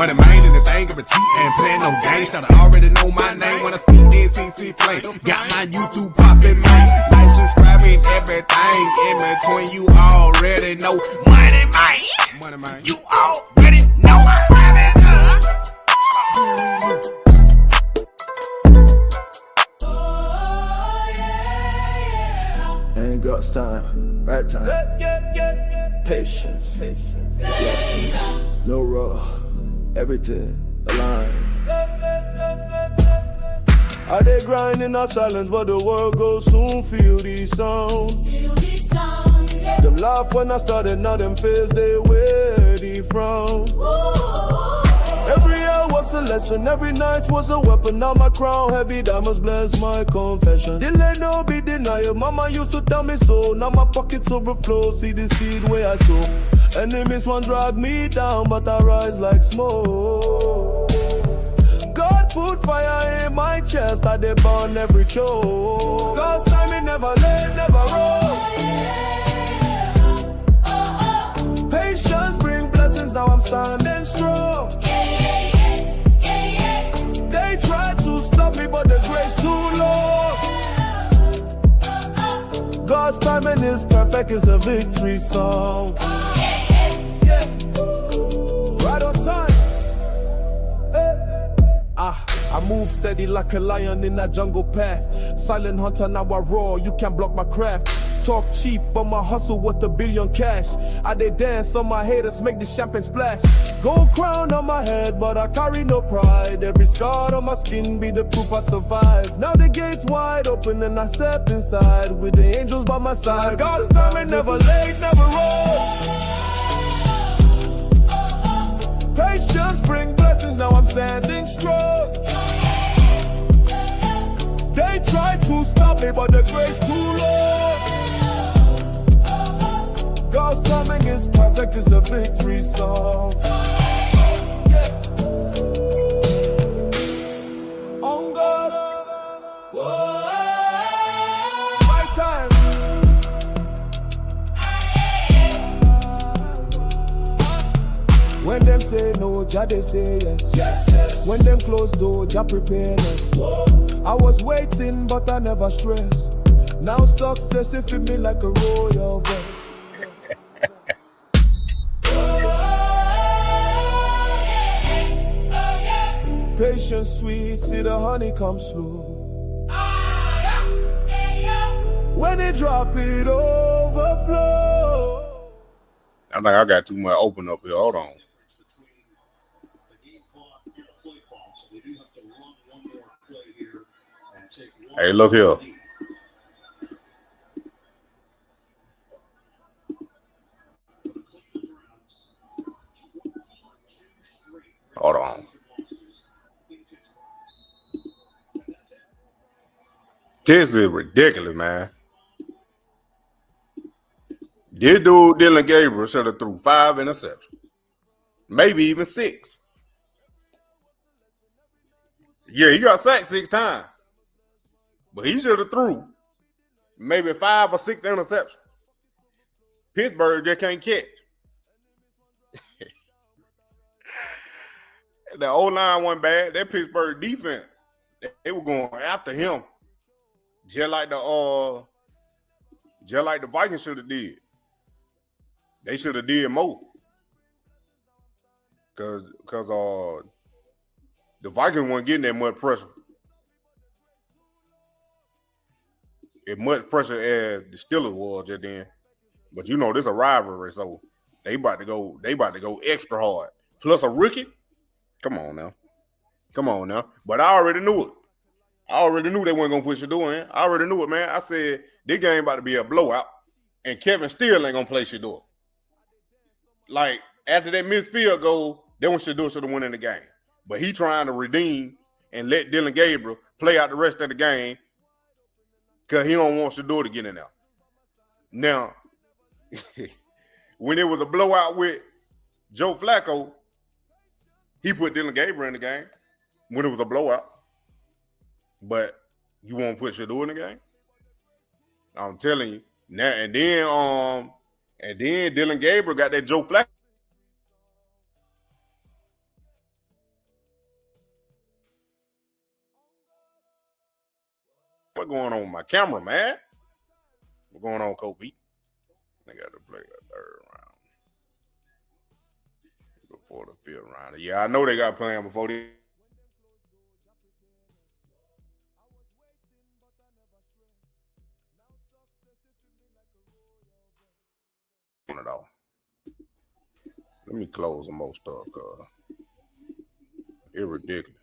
Money man in the thing of a T and playing no games. Should already know my name when I speak this CC flame. Got my YouTube poppin', man. Like, subscribing, everything in between. You already know. Money man. Money man. You already know. I have it. Ain't got time, right time. Patience, blessings, no raw, everything aligned. I dey grind in our silence, but the world goes soon. Feel these sounds. Them laugh when I started, now them face they wear the frown. Every hour was a lesson, every night was a weapon. Now my crown heavy, diamonds bless my confession. Delay no be denial, mama used to tell me so. Now my pockets overflow, see the seed where I sow. Enemies want drag me down, but I rise like smoke. God put fire in my chest, I dey burn every choke. God's timing never late, never wrong. Patience bring blessings, now I'm standing strong. They try to stop me, but the grace too long. God's timing is perfect, it's a victory song. Right on time. I move steady like a lion in that jungle path. Silent hunter, now I roar, you can't block my craft. Talk cheap, but my hustle worth $1 billion cash. I dey dance on my haters, make the champagne splash. Gold crown on my head, but I carry no pride. Every scar on my skin be the proof I survived. Now the gate's wide open and I step inside with the angels by my side. God's timing never late, never wrong. Patience bring blessings, now I'm standing strong. They try to stop me, but the grace too long. God's timing is perfect, it's a victory song. On God, my time. When them say no, Jah they say yes. When them close door, Jah prepare us. I was waiting, but I never stressed. Now success it fit me like a royal vest. Patience sweet, see the honey come slow. When it drop, it overflow. I think I got too much open up here. Hold on. Hey, look here. Hold on. This is ridiculous, man. This dude, Dylan Gabriel, should have threw 5 interceptions. Maybe even 6. Yeah, he got sacked 6 times. But he should have threw maybe 5 or 6 interceptions. Pittsburgh just can't catch. The O-line wasn't bad. That Pittsburgh defense, they were going after him. Just like the Vikings should have did. They should have did more. Cause the Vikings weren't getting that much pressure. As much pressure as the Steelers was just then. But you know, this is a rivalry, so they about to go extra hard. Plus a rookie. Come on now. But I already knew it. I already knew they weren't going to put Shedeur in. I already knew it, man. I said, this game about to be a blowout, and Kevin still ain't going to play Shedeur. Like, after that missed field goal, they want Shedeur should have won in the game. But he trying to redeem and let Dylan Gabriel play out the rest of the game because he don't want Shedeur to get in there. Now, when it was a blowout with Joe Flacco, he put Dylan Gabriel in the game when it was a blowout. But you won't put Shedeur in the game? I'm telling you. Now and then Dylan Gabriel got that Joe Flacco. What's going on with my camera, man? What's going on, Kobe? They got to play the third round before the fifth round. Yeah, I know they got playing before the. It all. Let me close the most stuff, cause it's ridiculous.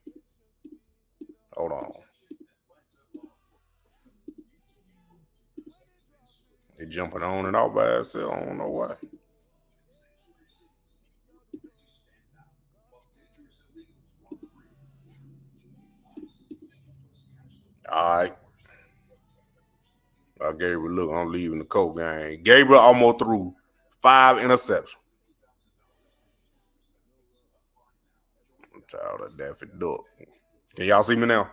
Hold on. They jumping on and off by itself. I don't know why. All right. I gave her a look. I'm leaving the Coke game. Gabriel almost threw 5 interceptions. I'm tired of Daffy Duck. Can y'all see me now?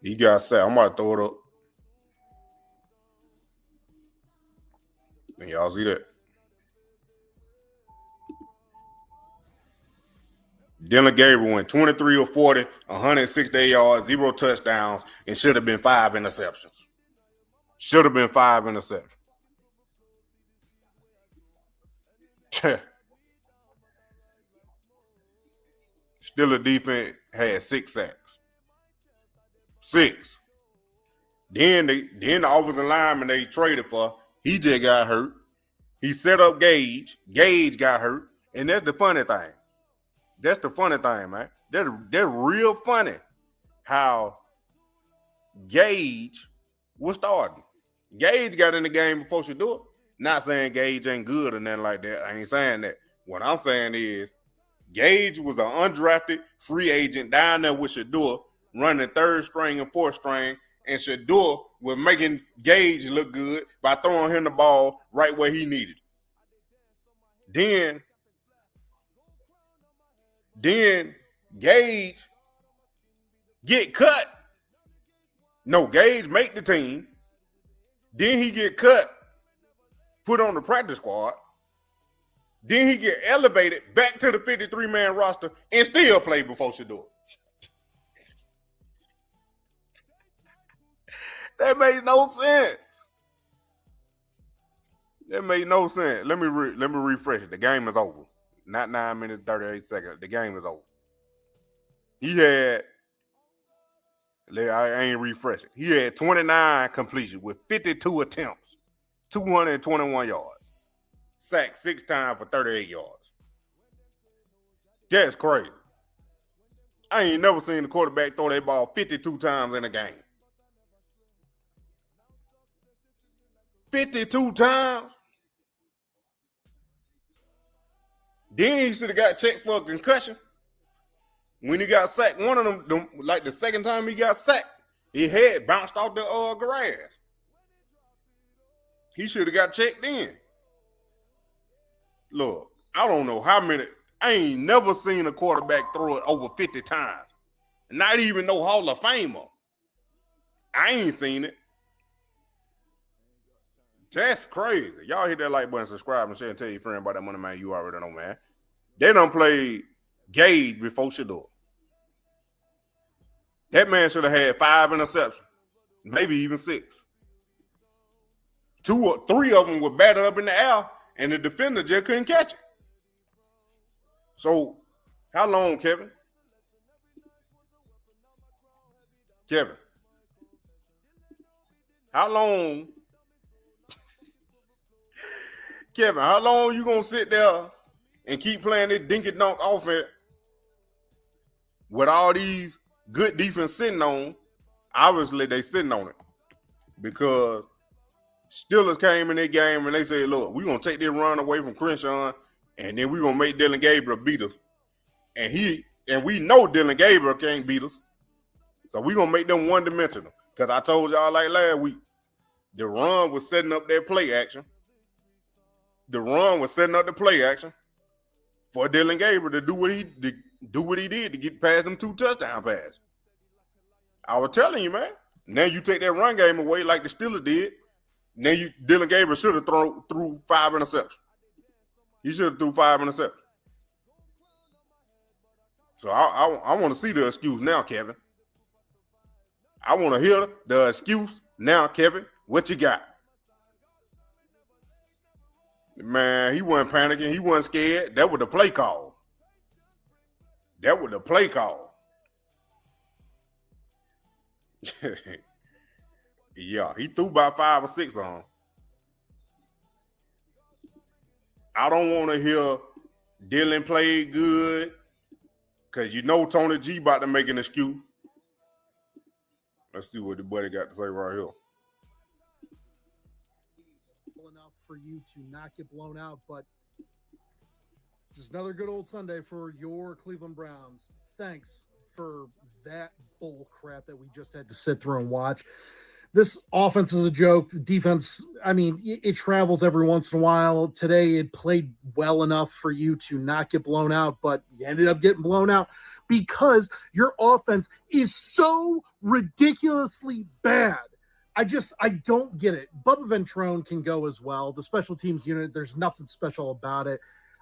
He got set. I'm about to throw it up. Can y'all see that? Dylan Gabriel went 23 or 40, 168 yards, 0 touchdowns, and should have been 5 interceptions. Should have been 5 interceptions. Still a defense had 6 sacks. 6. Then the offensive lineman they traded for, he just got hurt. He set up Gage. Gage got hurt. And that's the funny thing. That's the funny thing, man. That's real funny how Gage was starting. Gage got in the game before Shedeur. Not saying Gage ain't good or nothing like that. I ain't saying that. What I'm saying is Gage was an undrafted free agent down there with Shedeur, running 3rd string and 4th string, and Shedeur was making Gage look good by throwing him the ball right where he needed. Then Gage get cut. No, Gage make the team. Then he get cut, put on the practice squad. Then he get elevated back to the 53-man roster and still play before Shedeur. That made no sense. That made no sense. Let me refresh it. The game is over. Not 9 minutes, 38 seconds. The game is over. He had, I ain't refreshing. He had 29 completions with 52 attempts, 221 yards. Sacked 6 times for 38 yards. That's crazy. I ain't never seen the quarterback throw that ball 52 times in a game. 52 times? Then he should have got checked for a concussion. When he got sacked, one of them, like the second time he got sacked, his head bounced off the grass. He should have got checked in. Look, I don't know how many. I ain't never seen a quarterback throw it over 50 times. Not even no Hall of Famer. I ain't seen it. That's crazy. Y'all hit that like button, subscribe, and share, and tell your friend about that money, man. You already know, man. They done played Gage before Shedeur. That man should have had 5 interceptions, maybe even 6. 2 or 3 of them were batted up in the air, and the defender just couldn't catch it. So, how long, Kevin? Kevin, how long? Kevin, how long you gonna sit there and keep playing this dinky dunk offense with all these good defense sitting on? Obviously, they sitting on it because Steelers came in that game and they said, look, we're going to take this run away from Crenshaw and then we're going to make Dylan Gabriel beat us. And we know Dylan Gabriel can't beat us. So we're going to make them one-dimensional. Because I told y'all like last week, the run was setting up that play action. The run was setting up the play action for Dylan Gabriel to do what he did to get past them 2 touchdown passes. I was telling you, man. Now you take that run game away like the Steelers did. Now Dylan Gabriel should have threw 5 interceptions. He should have threw 5 interceptions. So I want to see the excuse now, Kevin. I want to hear the excuse now, Kevin. What you got? Man, he wasn't panicking. He wasn't scared. That was the play call. That was the play call. Yeah, he threw about 5 or 6 on him. I don't want to hear Dylan played good because you know Tony G about to make an excuse. Let's see what the buddy got to say right here. Enough for you to not get blown out, but just another good old Sunday for your Cleveland Browns. Thanks for that bull crap that we just had to sit through and watch. This offense is a joke. The defense, I mean, it travels every once in a while. Today, it played well enough for you to not get blown out, but you ended up getting blown out because your offense is so ridiculously bad. I don't get it. Bubba Ventrone can go as well. The special teams unit, there's nothing special about it.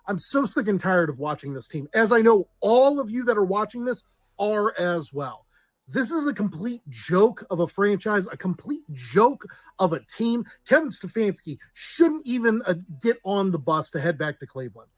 I'm so sick and tired of watching this team, as I know all of you that are watching this are as well. This is a complete joke of a franchise, a complete joke of a team. Kevin Stefanski shouldn't even get on the bus to head back to Cleveland.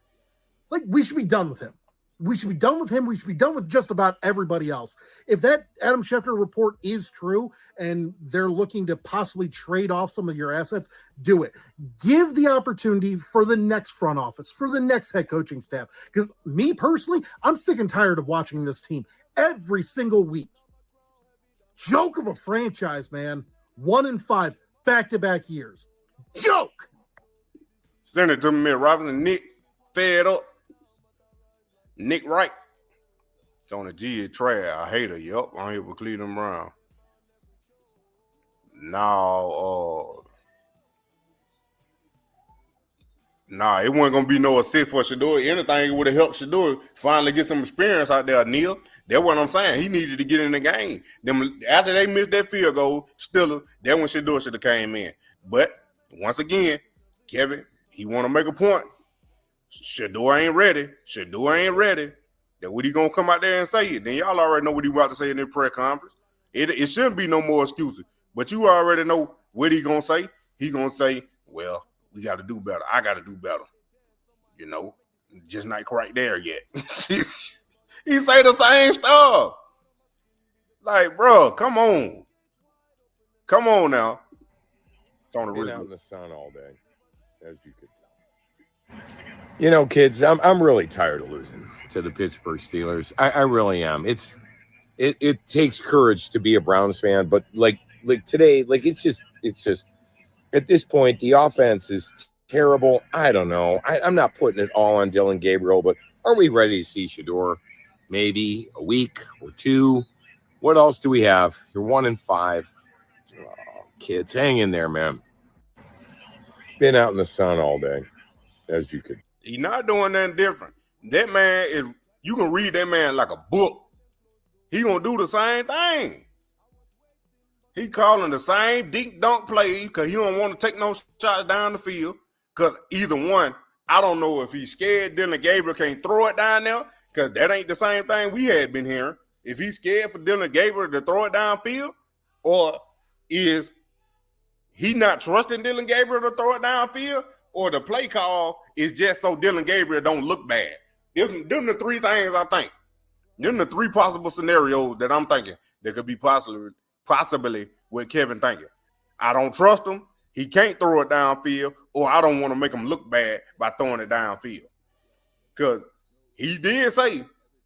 Like, we should be done with him. We should be done with him. We should be done with just about everybody else. If that Adam Schefter report is true and they're looking to possibly trade off some of your assets, do it. Give the opportunity for the next front office, for the next head coaching staff. Because me personally, I'm sick and tired of watching this team every single week. Joke of a franchise, man. 1-5 back-to-back years. Joke. Send it to me, Robinson. Nick fed up. Nick Wright. Tony G is trash. I hate her. Yup, I'm here with Cleveland Brown. It wasn't gonna be no assist for Shedeur. Anything it would have helped Shedeur finally get some experience out there, Neil. That's what I'm saying. He needed to get in the game. Then after they missed that field goal, that's when Shedeur should have came in. But once again, Kevin, he want to make a point. Shedeur ain't ready. That what he gonna come out there and say it. Then y'all already know what he about to say in the press conference. It shouldn't be no more excuses. But you already know what he gonna say. He gonna say, well, we got to do better. I got to do better. You know, just not quite there yet. He say the same stuff. Like, bro, come on. Come on now. Tony Been out in the sun all day, as you could tell. You know, kids, I'm really tired of losing to the Pittsburgh Steelers. I really am. It takes courage to be a Browns fan, but like today, like it's just at this point, the offense is terrible. I don't know. I'm not putting it all on Dylan Gabriel, but are we ready to see Shedeur? Maybe a week or two. What else do we have? You're 1-5. Oh, kids, hang in there, man. Been out in the sun all day, as you could. He's not doing nothing different. That man is, you can read that man like a book. He gonna do the same thing. He calling the same dink dunk plays because he don't want to take no shots down the field. Because either one, I don't know if he's scared Dylan Gabriel can't throw it down there, because that ain't the same thing we had been hearing. If he's scared for Dylan Gabriel to throw it downfield, or is he not trusting Dylan Gabriel to throw it downfield, or the play call is just so Dylan Gabriel don't look bad. Them the three things I think. Them the three possible scenarios that I'm thinking that could be possibly what Kevin thinking. I don't trust him. He can't throw it downfield, or I don't want to make him look bad by throwing it downfield. Because he did say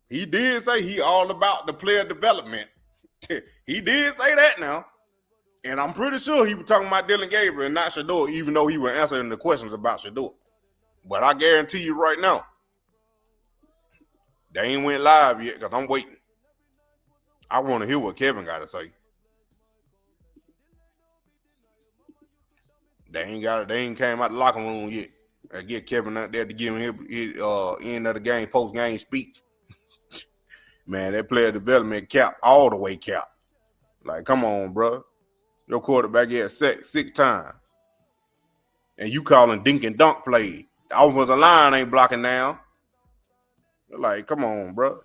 he all about the player development. He did say that now. And I'm pretty sure he was talking about Dylan Gabriel and not Shedeur, even though he was answering the questions about Shedeur. But I guarantee you right now, they ain't went live yet because I'm waiting. I want to hear what Kevin got to say. They ain't came out the locker room yet. I get Kevin out there to give him his end of the game, post-game speech. Man, that player development cap, all the way cap. Like, come on, bro. Your quarterback had six times. And you calling dink and dunk play. The offensive line ain't blocking now. Like, come on, bro.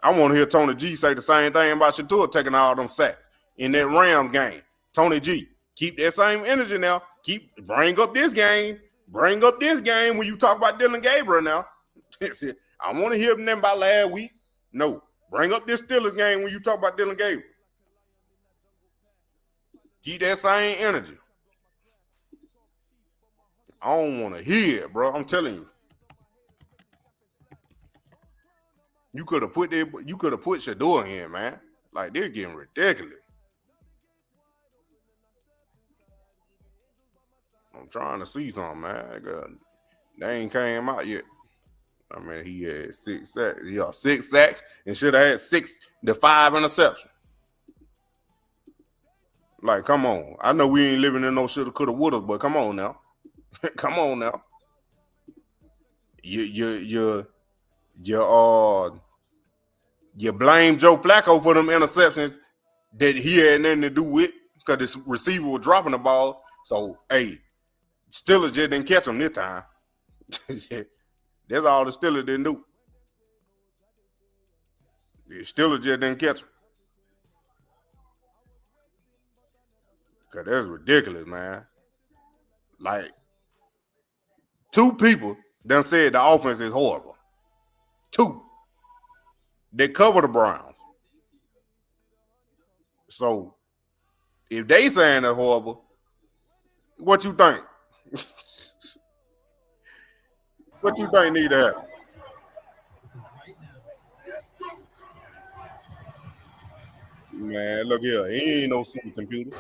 I want to hear Tony G say the same thing about Shedeur taking all them sacks. in that Rams game. Tony G, keep that same energy now. Bring up this game. Bring up this game when you talk about Dylan Gabriel now. I want to hear them about last week. No, bring up this Steelers game when you talk about Dylan Gabriel. Keep that same energy. I don't want to hear it, bro. I'm telling you. You could have put Shedeur in, man. Like, they're getting ridiculous. I'm trying to see something, man. They ain't came out yet. I mean, he had 6 sacks. Yeah, 6 sacks and should have had 5 interceptions. Like, come on. I know we ain't living in no shoulda, coulda, woulda, but come on now. Come on now. You blame Joe Flacco for them interceptions that he had nothing to do with because this receiver was dropping the ball. So, hey, Steelers just didn't catch him this time. That's all the Steelers didn't do. The Steelers just didn't catch him. Because that's ridiculous, man. Like, 2 people done said the offense is horrible. 2. They cover the Browns. So, if they saying they're horrible, what you think? What you think need to happen? Man, look here. He ain't no supercomputer.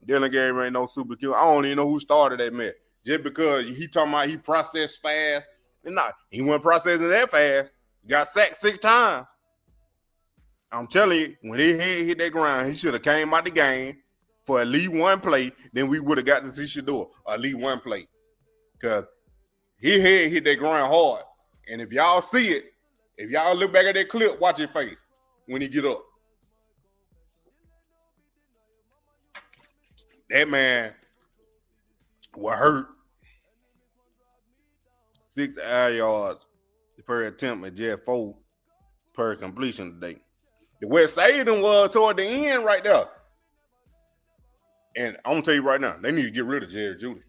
Dylan Gabriel ain't no supercomputer. I don't even know who started that mess. Just because he talking about he processed fast. He wasn't processing that fast. Got sacked 6 times. I'm telling you, when his head hit that ground, he should have came out the game for at least 1 play. Then we would have got to see Shedeur at least 1 play. Because his head hit that ground hard. And if y'all see it, if y'all look back at that clip, watch his face when he get up. That man was hurt. 6 air yards per attempt and just 4 per completion today. The what saved him was toward the end right there. And I'm going to tell you right now, they need to get rid of Jerry Jeudy.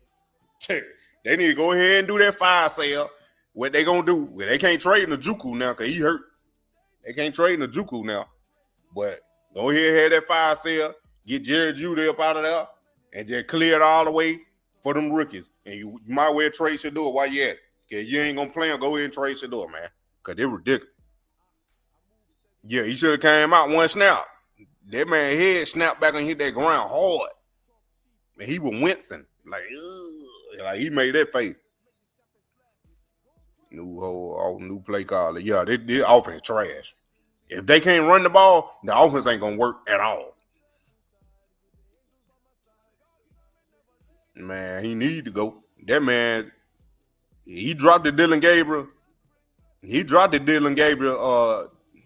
They need to go ahead and do that fire sale. What they going to do? Well, they can't trade Njoku now because he hurt. They can't trade Njoku now. But go ahead and have that fire sale. Get Jerry Jeudy up out of there and just clear it all the way for them rookies. And you might well trade Shedeur while you at it. Because you ain't going to play him, go ahead and trade Shedeur, man. Because they're ridiculous. Yeah, he should have came out 1 snap. That man head snapped back and hit that ground hard. And he was wincing. Like he made that face. New play caller. Yeah, this offense trash. If they can't run the ball, the offense ain't going to work at all. Man, he need to go. That man, he dropped the Dylan Gabriel.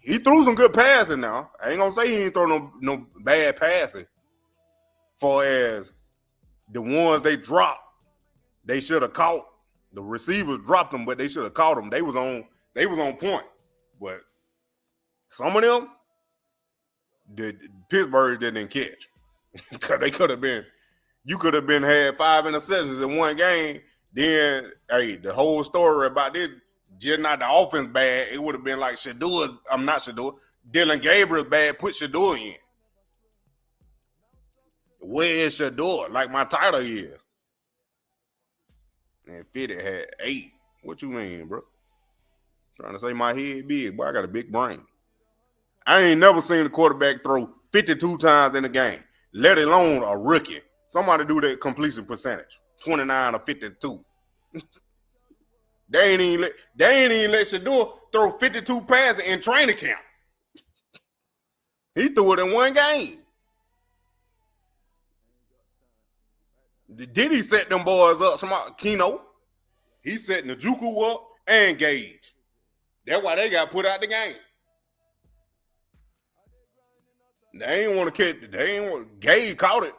He threw some good passing now. I ain't going to say he ain't throw no bad passing. Far as the ones they dropped, they should have caught. The receivers dropped them, but they should have caught them. They was on point. But some of them, the Pittsburgh didn't catch. Because they could have been, you could have had 5 interceptions in 1 game. Then, hey, the whole story about this, just not the offense bad, it would have been like Dylan Gabriel bad, put Shedeur in. Where is Shedeur? Like my title is. And Fitty had 8. What you mean, bro? Trying to say my head big. Boy, I got a big brain. I ain't never seen a quarterback throw 52 times in a game, let alone a rookie. Somebody do that completion percentage, 29 or 52. They ain't even let Shedeur throw 52 passes in training camp. He threw it in 1 game. Did he set them boys up? Keno, he set Njoku up and Gage. That's why they got put out the game. They ain't want to catch it. Gage caught it,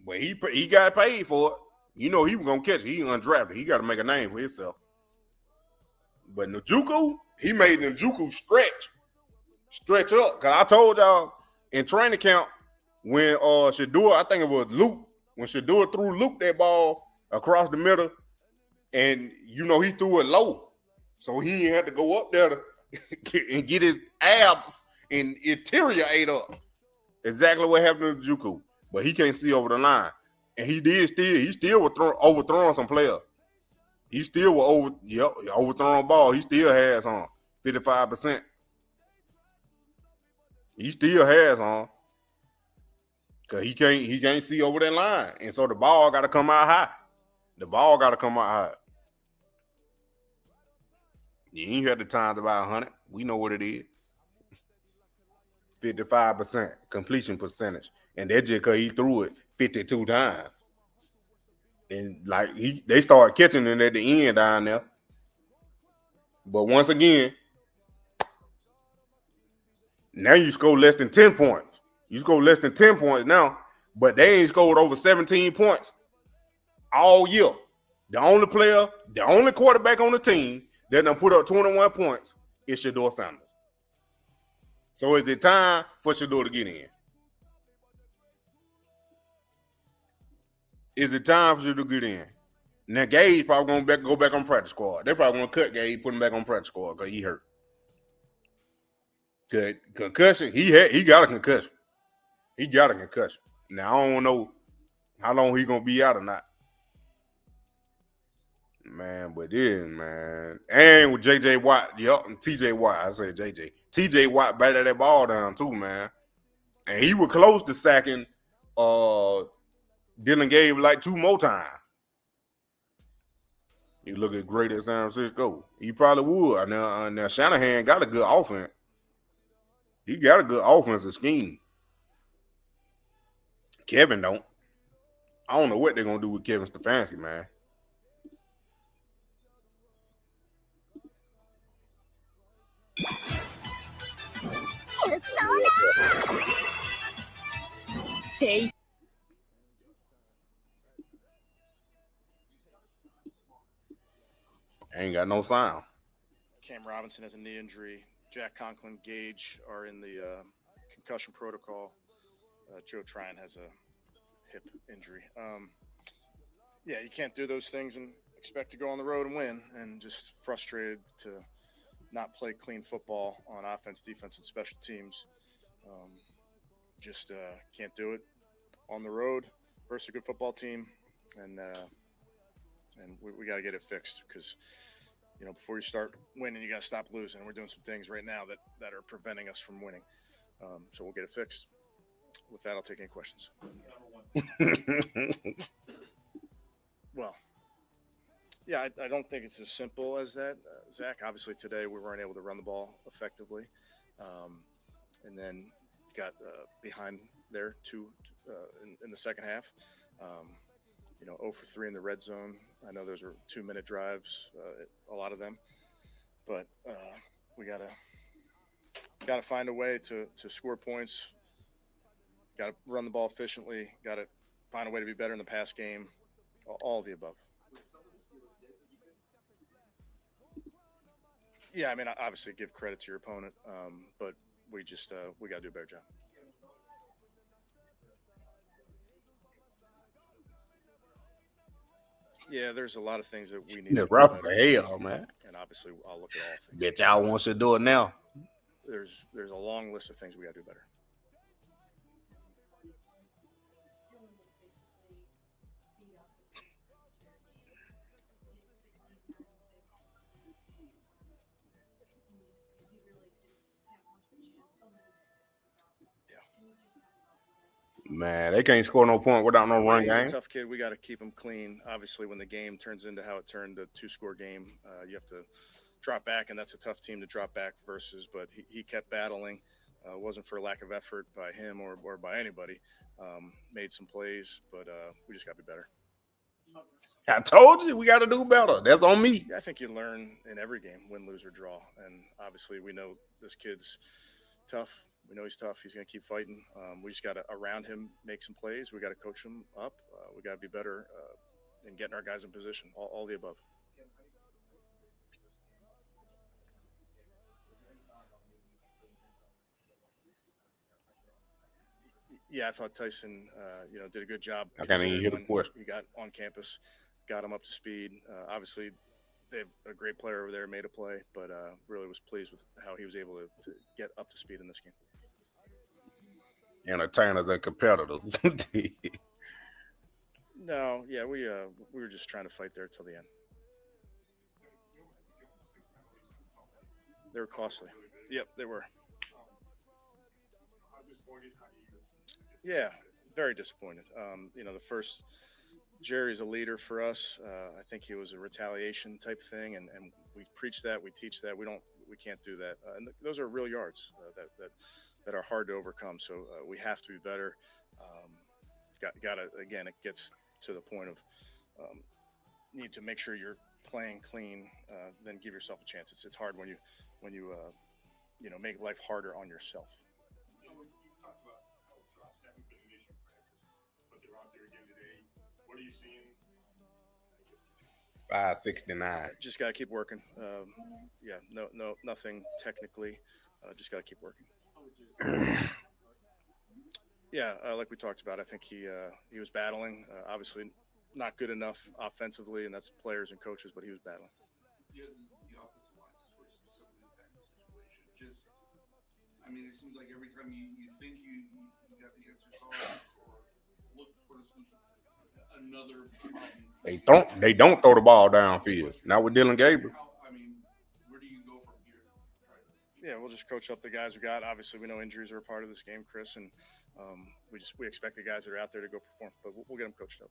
but he got paid for it. You know he was gonna catch it. He undrafted. He got to make a name for himself. But Njoku, he made Njoku Stretch up. Because I told y'all in training camp when Shedeur, I think it was Luke, when Shedeur threw Luke that ball across the middle, and, you know, he threw it low. So he had to go up there and get his abs and interior ate up. Exactly what happened to Juku. But he can't see over the line. And he still was overthrowing some players. He still was overthrowing ball. He still has on 55%. He still has on. Cause he can't see over that line. And so the ball gotta come out high. The ball gotta come out high. You ain't had the time to buy 100. We know what it is. 55% completion percentage. And that's just because he threw it 52 times. And like they started catching it at the end down there. But once again, now you score less than 10 points. You score less than 10 points now, but they ain't scored over 17 points all year. The only quarterback on the team that done put up 21 points is Shedeur Sanders. So is it time for Shedeur to get in? Is it time for Shedeur to get in? Now Gage probably gonna go back on practice squad. They're probably gonna cut Gage, put him back on practice squad because he hurt. Concussion, he got a concussion. He got a concussion. Now I don't know how long he gonna be out or not. Man, but then, man. And with JJ Watt, and TJ Watt, I say JJ. TJ Watt batted that ball down too, man. And he was close to sacking Dylan Gabe like 2 more times. You look at great at San Francisco. He probably would. Now Shanahan got a good offense. He got a good offensive scheme. Kevin don't. I don't know what they're going to do with Kevin Stefanski, man. Ain't got no sound. Cam Robinson has a knee injury. Jack Conklin, Gage are in the concussion protocol. Joe Tryon has a hip injury. Yeah, you can't do those things and expect to go on the road and win, and just frustrated to not play clean football on offense, defense, and special teams. Just can't do it on the road versus a good football team, and we got to get it fixed because, you know, before you start winning, you got to stop losing. We're doing some things right now that are preventing us from winning. So we'll get it fixed. With that, I'll take any questions. Well, yeah, I don't think it's as simple as that, Zach. Obviously, today we weren't able to run the ball effectively, and then got behind there in the second half. 0 for 3 in the red zone. I know those were 2-minute drives, a lot of them, but we gotta find a way to score points. Got to run the ball efficiently. Got to find a way to be better in the pass game. All of the above. Yeah, I mean, obviously give credit to your opponent, but we got to do a better job. Yeah, there's a lot of things that we need to do rough better. hell, man. And obviously, I'll look at all things. Bet y'all want to do it now. There's a long list of things we got to do better. Man, they can't score no point without no run He's game. a tough kid. We got to keep him clean. Obviously, when the game turns into how it turned, a 2-score game, you have to drop back, and that's a tough team to drop back versus. But he kept battling. It wasn't for lack of effort by him or by anybody. Made some plays, but we just got to be better. I told you we got to do better. That's on me. Yeah, I think you learn in every game, win, lose, or draw. And obviously, we know this kid's tough. We know he's tough. He's going to keep fighting. We just got to, around him, make some plays. We got to coach him up. We got to be better in getting our guys in position. All the above. Yeah, I thought Tyson, did a good job. I can't even hear the When question. he got on campus, got him up to speed. Obviously, they have a great player over there, made a play, but really was pleased with how he was able to get up to speed in this game. Entertainers and competitors. No, yeah, we were just trying to fight there till the end. They were costly. Yep, they were. Yeah, very disappointed. The first Jerry's a leader for us. I think it was a retaliation type thing, and we preach that, we teach that. We can't do that. And those are real yards that are hard to overcome. So we have to be better. Got to again. It gets to the point of need to make sure you're playing clean. Then give yourself a chance. It's hard when you make life harder on yourself. What are you seeing? 569. Just got to keep working. Nothing technically. Just got to keep working. Yeah, like we talked about, I think he was battling. Obviously, not good enough offensively, and that's players and coaches, but he was battling. The offensive line situation, specifically the tackle situation. It seems like every time you think you got the answer solved or look for a solution, another problem. They don't throw the ball downfield. Not with Dylan Gabriel. Where do you go from here? Yeah, we'll just coach up the guys we got. Obviously, we know injuries are a part of this game, Chris, and we expect the guys that are out there to go perform, but we'll get them coached up.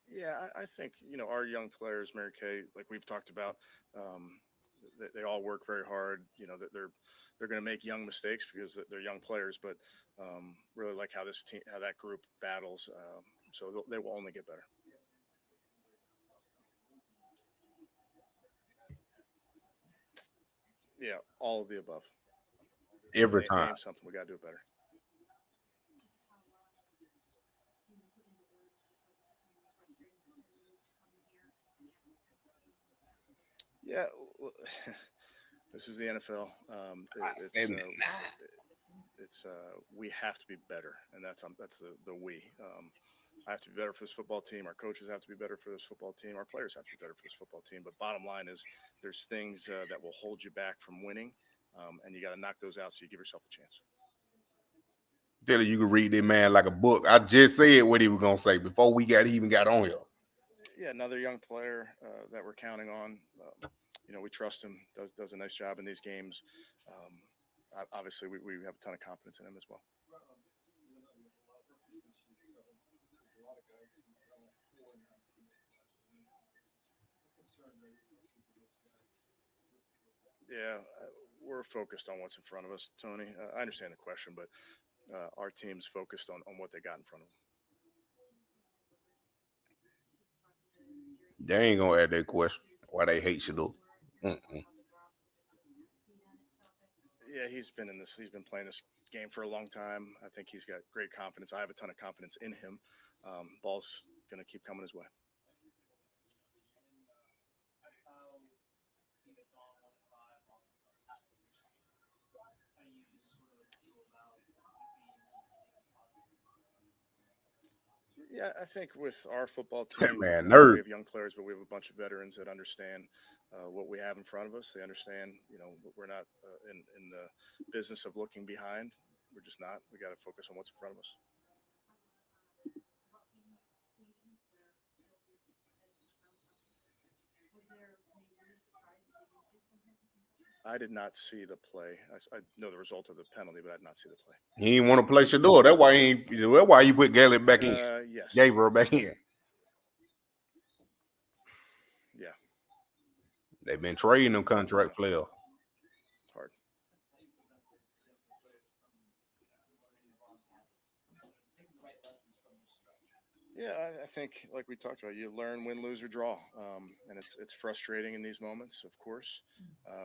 Yeah, I think our young players, Mary Kay, like we've talked about, they all work very hard. They're going to make young mistakes because they're young players, but really like how that group battles. So they will only get better. Yeah, all of the above. Every time. Name something, we got to do it better. Yeah, this is the NFL. We have to be better, and that's the we. I have to be better for this football team. Our coaches have to be better for this football team. Our players have to be better for this football team. But bottom line is, there's things that will hold you back from winning, and you got to knock those out so you give yourself a chance. Dylan, you can read that man like a book. I just said what he was gonna say before we even got on here. Yeah, another young player that we're counting on. We trust him. Does a nice job in these games. Obviously, we have a ton of confidence in him as well. Yeah, we're focused on what's in front of us, Tony. I understand the question, but our team's focused on what they got in front of them. They ain't gonna add that question. Why they hate Shedeur? Yeah, he's been playing this game for a long time. I think he's got great confidence. I have a ton of confidence in him. Ball's going to keep coming his way. Yeah, I think with our football team, Man, we nerd. have young players, but we have a bunch of veterans that understand what we have in front of us. They understand, we're not in the business of looking behind. We're just not. We got to focus on what's in front of us. I did not see the play. I know the result of the penalty, but I did not see the play. He didn't want to play Shedeur. That's why he put Gallup back in. Yes. Gabriel back in. Yeah. They've been trading them contract players. It's hard. Yeah, I think like we talked about, you learn, win, lose, or draw, and it's frustrating in these moments, of course.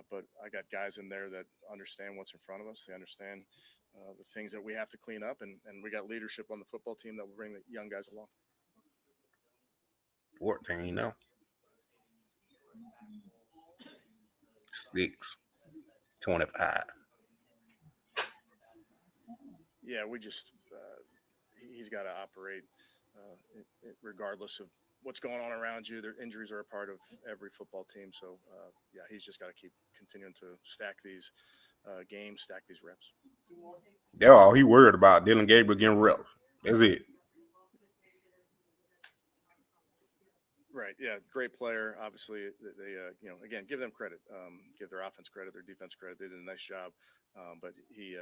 But I got guys in there that understand what's in front of us. They understand the things that we have to clean up, and we got leadership on the football team that will bring the young guys along. 14 now. 6-25. Yeah, we just he's got to operate regardless of what's going on around you. Their injuries are a part of every football team. So, yeah, he's just got to keep continuing to stack these games, stack these reps. That's all he worried about, Dylan Gabriel getting reps. That's it. Right. Yeah. Great player. Obviously, they again, give them credit. Give their offense credit, their defense credit. They did a nice job. But he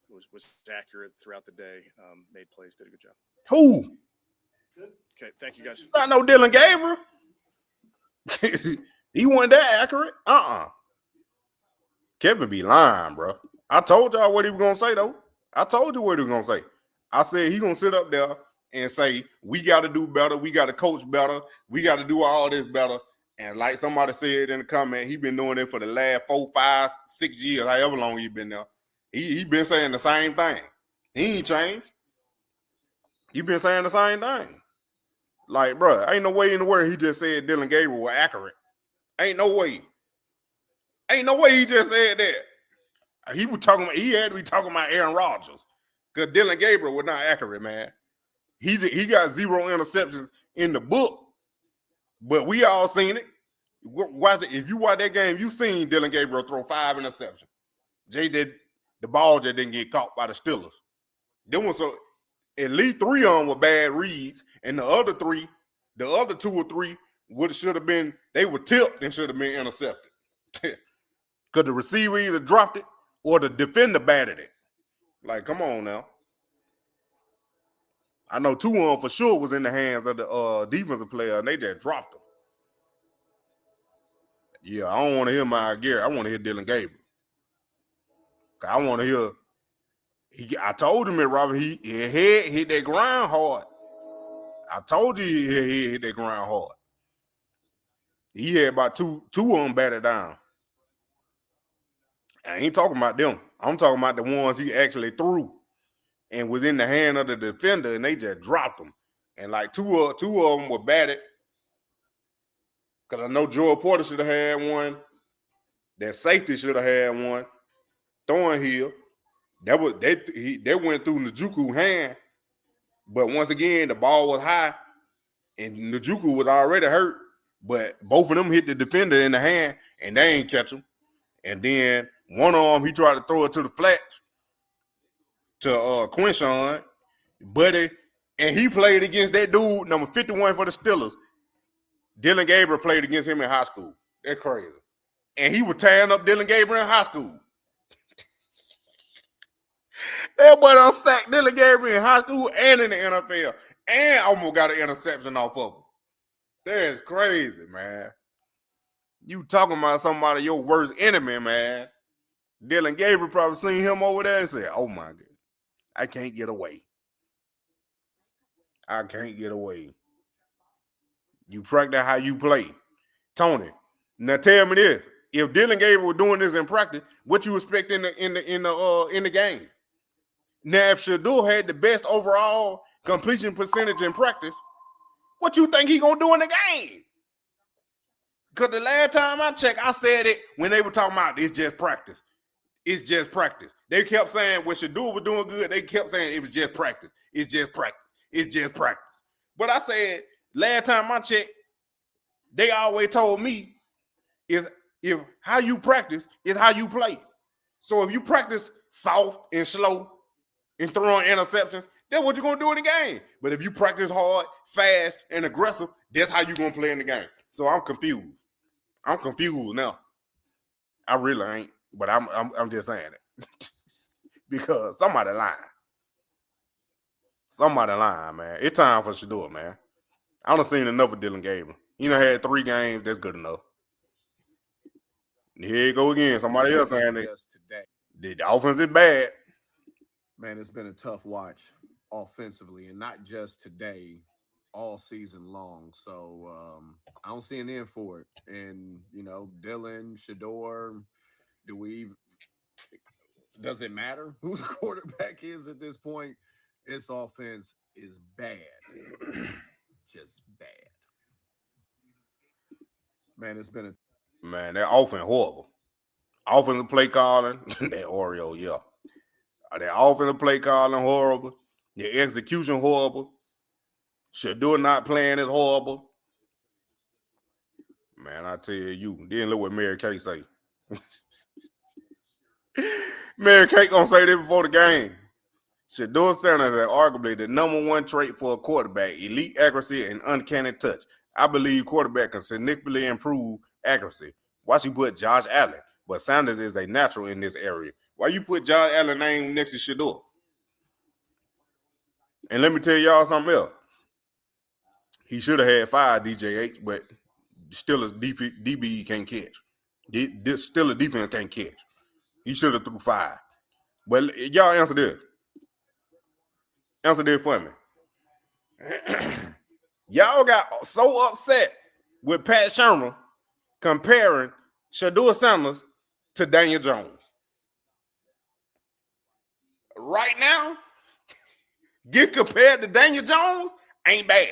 was accurate throughout the day. Made plays. Did a good job. Who? Okay. Thank you, guys. Not no Dylan Gabriel. He wasn't that accurate. Kevin be lying, bro. I told y'all what he was gonna say though. I told you what he was gonna say. I said he gonna sit up there and say, we got to do better. We got to coach better. We got to do all this better. And like somebody said in the comment, he been doing it for the last 4, 5, 6 years, however long he been there. He been saying the same thing. He ain't changed. He been saying the same thing. Like, bro, ain't no way in the world he just said Dylan Gabriel was accurate. Ain't no way. Ain't no way he just said that. He was talking. He had to be talking about Aaron Rodgers, because Dylan Gabriel was not accurate, man. He got 0 interceptions in the book, but we all seen it. If you watch that game, you seen Dylan Gabriel throw 5 interceptions. The ball just didn't get caught by the Steelers. Then was at least 3 of them were bad reads, and the other 2 or 3 should have been, they were tipped and should have been intercepted. Because the receiver either dropped it or the defender batted it. Like, come on now. I know 2 of them for sure was in the hands of the defensive player, and they just dropped them. Yeah, I don't want to hear Myles Garrett. I want to hear Dylan Gabriel. I want to hear. I told him, Robert, he hit that ground hard. I told you he hit that ground hard. He had about two of them batted down. I ain't talking about them. I'm talking about the ones he actually threw and was in the hand of the defender, and they just dropped them. And like two of them were batted. Because I know Joel Porter should have had one. That safety should have had one. Thornhill. They went through Njoku's hand. But once again, the ball was high, and Njoku was already hurt. But both of them hit the defender in the hand, and they ain't catch him. And then one of them, he tried to throw it to the flats to Quinshawn, buddy, and he played against that dude, number 51 for the Steelers. Dylan Gabriel played against him in high school. That's crazy. And he was tearing up Dylan Gabriel in high school. That boy done sacked Dylan Gabriel in high school and in the NFL, and almost got an interception off of him. That's crazy, man. You talking about somebody, your worst enemy, man. Dylan Gabriel probably seen him over there and said, oh my God, I can't get away. I can't get away. You practice how you play. Tony, now tell me this. If Dylan Gabriel was doing this in practice, what you expect in the game? Now, if Shedeur had the best overall completion percentage in practice, what you think he gonna do in the game? Because the last time I checked, I said it when they were talking about it's just practice. It's just practice. They kept saying when Shedeur was doing good, they kept saying it was just practice. It's just practice. It's just practice. But I said last time I checked, they always told me if how you practice is how you play. So if you practice soft and slow and throwing interceptions, that's what you're going to do in the game. But if you practice hard, fast, and aggressive, that's how you're going to play in the game. So I'm confused. I'm confused now. I really ain't, but I'm just saying it. Because somebody lying. Somebody lying, man. It's time for Shedeur, man. I done seen enough of Dylan Gabriel. He done had 3 games. That's good enough. Here you go again. Somebody else saying it. The offense is bad. Man, it's been a tough watch offensively, and not just today, all season long. So I don't see an end for it. And, Dylan, Shedeur, Does it matter who the quarterback is at this point? This offense is bad. Just bad. Man, it's been a Man, that offense horrible. Offensive play calling, that Oreo, yeah. That offensive play calling horrible. Your execution horrible. Shedeur not playing is horrible. Man, I tell you, then look what Mary Kay say. Mary Kay gonna say this before the game. Shedeur Sanders is arguably the number one trait for a quarterback: elite accuracy and uncanny touch. I believe quarterback can significantly improve accuracy. Why she put Josh Allen? But Sanders is a natural in this area. Why you put Josh Allen name next to Shedeur? And let me tell y'all something else. He should have had 5 DJH, but still a DB can't catch. Still a defense can't catch. He should have threw 5. But y'all answer this. Answer this for me. Y'all got so upset with Pat Shermer comparing Shedeur Sanders to Daniel Jones. Right now, get compared to Daniel Jones ain't bad.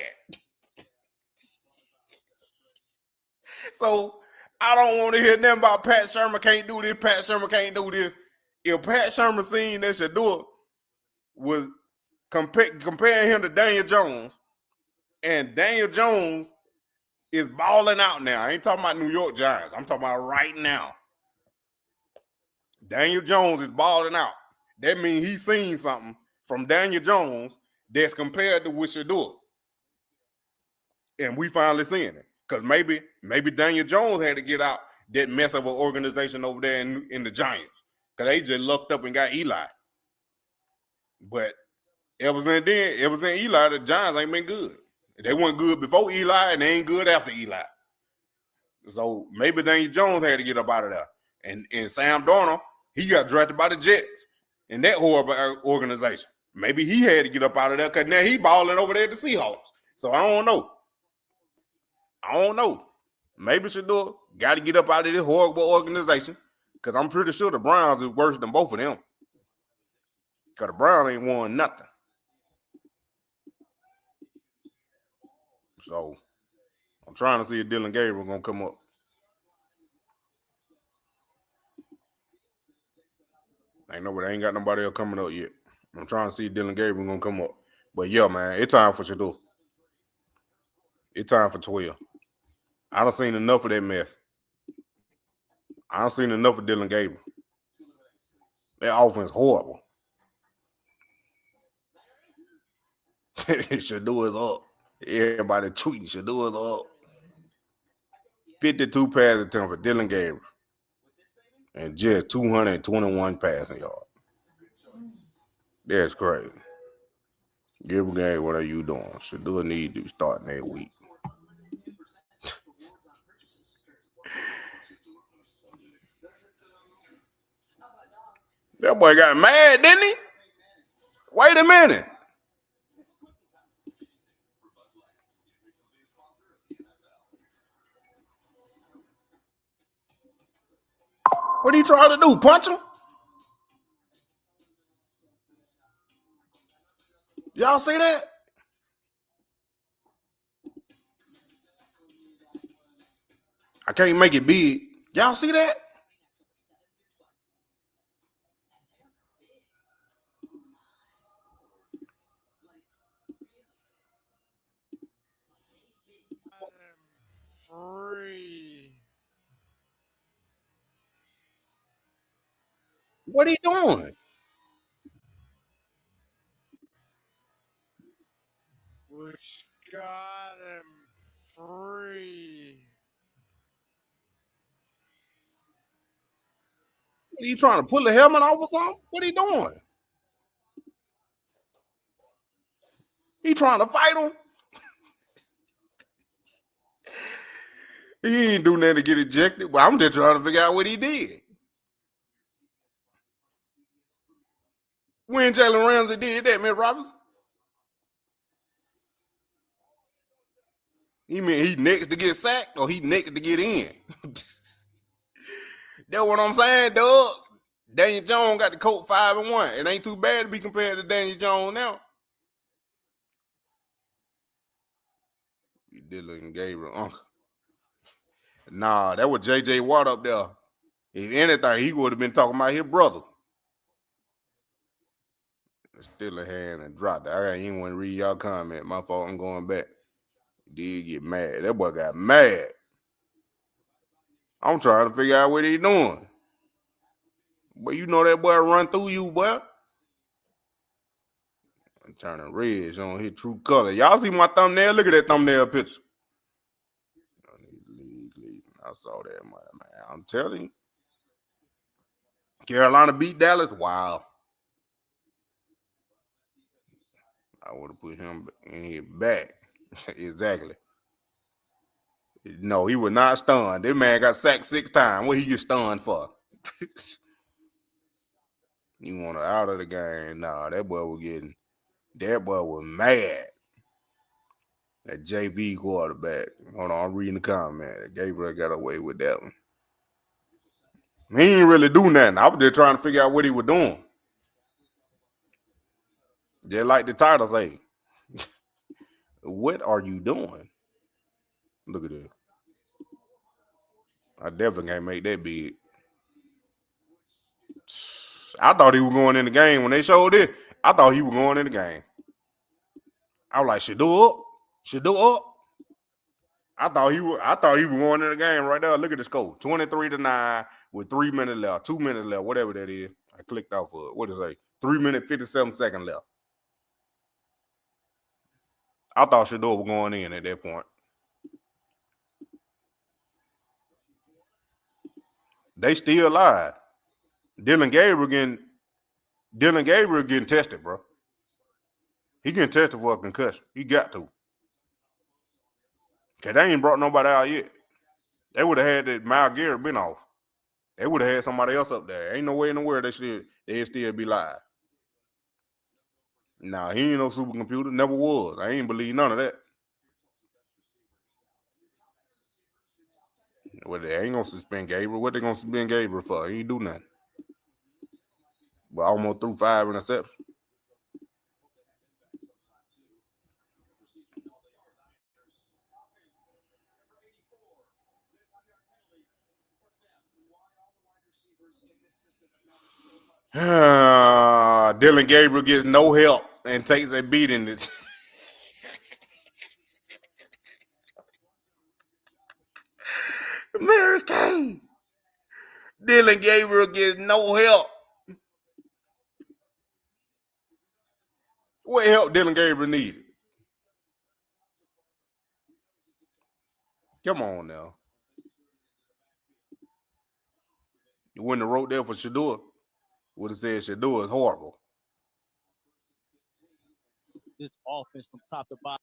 So I don't want to hear nothing about Pat Shermer can't do this, Pat Shermer can't do this. If Pat Shermer seen that Shedeur was comparing him to Daniel Jones, and Daniel Jones is balling out now. I ain't talking about New York Giants. I'm talking about right now. Daniel Jones is balling out. That means he's seen something from Daniel Jones that's compared to with Shedeur. And we finally seeing it. Because maybe Daniel Jones had to get out that mess of an organization over there in the Giants. Because they just lucked up and got Eli. But ever since Eli, the Giants ain't been good. They weren't good before Eli, and they ain't good after Eli. So maybe Daniel Jones had to get up out of there. And Sam Darnold, he got drafted by the Jets in that horrible organization. Maybe he had to get up out of there because now he balling over there at the Seahawks. So I don't know. Maybe Shedeur got to get up out of this horrible organization because I'm pretty sure the Browns is worse than both of them. Because the Browns ain't won nothing. So I'm trying to see if Dylan Gabriel going to come up. Ain't got nobody else coming up yet. I'm trying to see if Dylan Gabriel going to come up. But yeah, man, it's time for Shedeur. It's time for 12. I done seen enough of that mess. I done seen enough of Dylan Gabriel. That offense horrible. Shedeur is up. Everybody tweeting Shedeur is up. 52 pass attempts for Dylan Gabriel. And just 221 passing yards. That's crazy. Gabriel game, what are you doing? Shedeur need to start that week. That boy got mad, didn't he? Wait a minute. What he trying to do? Punch him? Y'all see that? I can't make it big. Y'all see that? Free. What he doing? We got him free. What, he trying to pull the helmet off or something? What he doing? He trying to fight him? He ain't do nothing to get ejected. Well, I'm just trying to figure out what he did. When Jalen Ramsey did that, Miss Robinson? He mean he next to get sacked or he next to get in? That's what I'm saying, dog. Daniel Jones got the Colt 5-1. It ain't too bad to be compared to Daniel Jones now. Dylan Gabriel, uncle. Nah, that was J.J. Watt up there. If anything, he would have been talking about his brother. Still a hand and dropped it. I ain't want to read y'all comment. My fault. I'm going back. Did get mad. That boy got mad. I'm trying to figure out what he doing. But you know that boy run through you, boy. I'm turning red, showing his true color. Y'all see my thumbnail? Look at that thumbnail picture. I saw that, man. I'm telling you. Carolina beat Dallas. Wow. I would have put him in here back. Exactly. No, he was not stunned. This man got sacked 6 times. What he get stunned for? You want her out of the game? Nah, that boy was mad. That JV quarterback. Hold on, I'm reading the comment. Gabriel got away with that one. He ain't really do nothing. I was just trying to figure out what he was doing. Just like the title say. What are you doing? Look at this. I definitely can't make that big. I thought he was going in the game. When they showed it, I thought he was going in the game. I was like, Shedeur up. Shedeur up. I thought he was going in the game right there. Look at the score. 23-9 with 3 minutes left, 2 minutes left, whatever that is. I clicked off of it. What is it? 3 minutes, 57 seconds left. I thought Shedeur was going in at that point. They still lied. Dylan Gabriel getting tested, bro. He getting tested for a concussion. He got to. Because they ain't brought nobody out yet. They would have had that Myles Garrett been off. They would have had somebody else up there. Ain't no way in the world they'd still be live. Nah, he ain't no supercomputer. Never was. I ain't believe none of that. Well, they ain't gonna suspend Gabriel. What they gonna suspend Gabriel for? He ain't do nothing. But almost threw 5 interceptions. Dylan Gabriel gets no help and takes a beating. American. Dylan Gabriel gets no help. What help Dylan Gabriel needed? Come on now. You wouldn't have wrote there for Shedeur. Would have said Shedeur is horrible. This offense from top to bottom.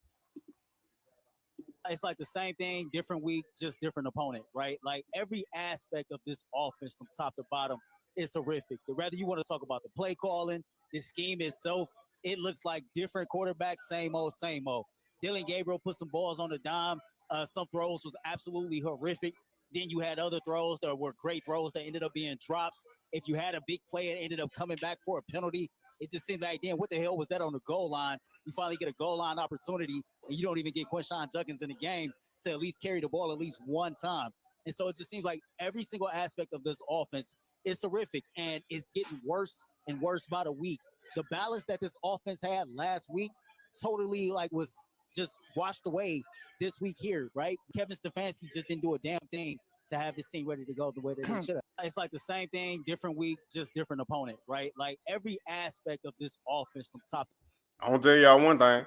It's like the same thing, different week, just different opponent, right? Like every aspect of this offense from top to bottom is horrific. Whether you want to talk about the play calling, the scheme itself, it looks like different quarterbacks, same old, same old. Dylan Gabriel put some balls on the dime. Some throws was absolutely horrific. Then you had other throws that were great throws that ended up being drops. If you had a big play, it ended up coming back for a penalty. It just seemed like, damn, what the hell was that on the goal line? You finally get a goal line opportunity, and you don't even get Quinshon Judkins in the game to at least carry the ball at least one time. And so it just seems like every single aspect of this offense is horrific, and it's getting worse and worse by the week. The balance that this offense had last week totally was just washed away this week here, right? Kevin Stefanski just didn't do a damn thing to have this team ready to go the way that they should have. It's like the same thing, different week, just different opponent, right? Like every aspect of this offense from top. I'm going to tell y'all one thing.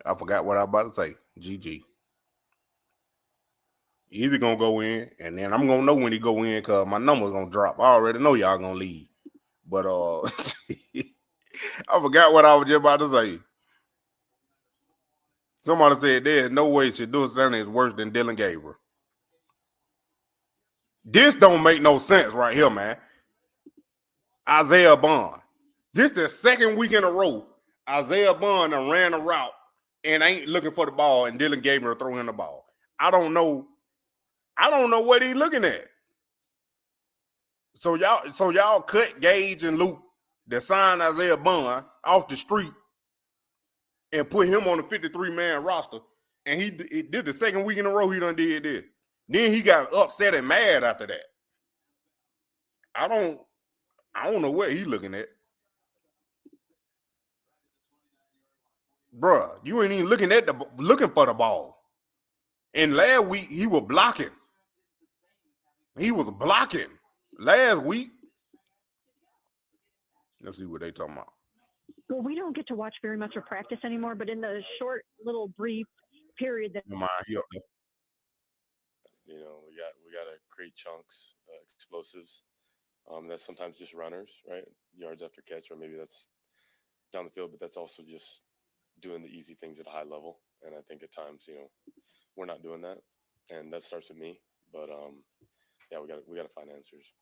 I forgot what I was about to say. GG. Either going to go in, and then I'm going to know when he go in because my number's going to drop. I already know y'all going to leave. But I forgot what I was just about to say. Somebody said there's no way Shedeur Sanders is worse than Dylan Gabriel. This don't make no sense right here, man. Isaiah Bond. This the second week in a row Isaiah Bond done ran a route and ain't looking for the ball, and Dylan Gabriel throw him the ball. I don't know what he's looking at. So y'all cut Gage and Luke that signed Isaiah Bond off the street and put him on the 53-man roster. And he did the second week in a row he done did this. Then he got upset and mad after that. I don't know what he looking at. Bruh, you ain't even looking for the ball. And last week he was blocking. He was blocking. Last week. Let's see what they talking about. Well, we don't get to watch very much of practice anymore, but in the short little brief period that He up there. You know, we got to create chunks, explosives. That's sometimes just runners, right? Yards after catch, or maybe that's down the field, but that's also just doing the easy things at a high level. And I think at times, you know, we're not doing that, and that starts with me. But yeah, we got to find answers.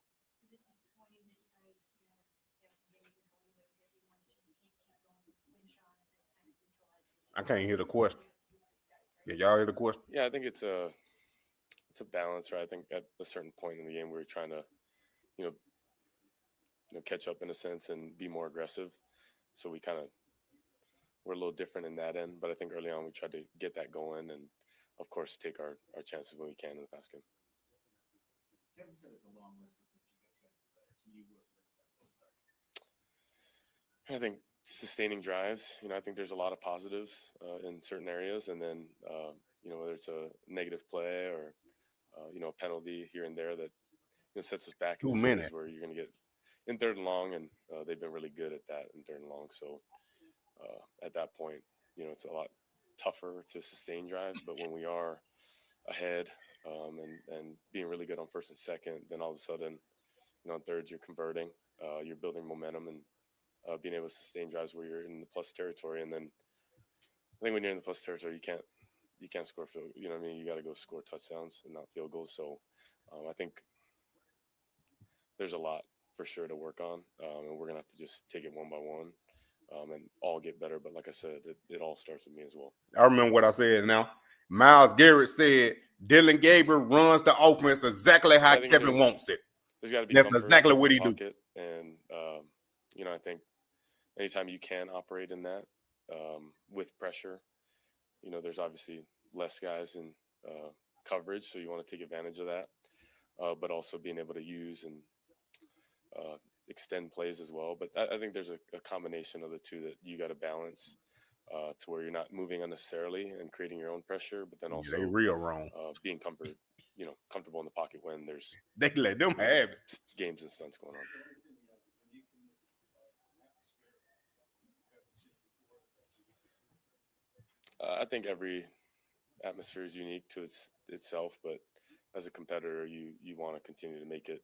I can't hear the question. Yeah, y'all hear the question? Yeah, I think it's a balance, right? I think at a certain point in the game, we were trying to, you know, catch up in a sense and be more aggressive. So we're a little different in that end. But I think early on we tried to get that going and, of course, take our chances when we can in the pass game. Kevin said it's a long list of things you guys got to do. I think sustaining drives, you know, I think there's a lot of positives in certain areas. And then, you know, whether it's a negative play or, you know, a penalty here and there that, you know, sets us back in the where you're going to get in 3rd and long. And they've been really good at that in 3rd and long. So at that point, you know, it's a lot tougher to sustain drives. But when we are ahead and being really good on 1st and 2nd, then all of a sudden, you know, on 3rds, you're converting, you're building momentum and being able to sustain drives where you're in the plus territory. And then I think when you're in the plus territory, you can't score field. You know what I mean? You got to go score touchdowns and not field goals. So I think there's a lot for sure to work on, and we're gonna have to just take it one by one and all get better. But like I said, it all starts with me as well. I remember what I said. Now, Myles Garrett said Dylan Gabriel runs the offense exactly how Kevin wants it. There's got to be that's exactly what he do. And you know, I think anytime you can operate in that with pressure, you know, there's obviously less guys in coverage, so you want to take advantage of that, but also being able to use and extend plays as well. But I think there's a combination of the two that you got to balance to where you're not moving unnecessarily and creating your own pressure, but then also real wrong being comfortable in the pocket when there's they let them have it. Games and stunts going on. I think every atmosphere is unique to itself, but as a competitor, you want to continue to make it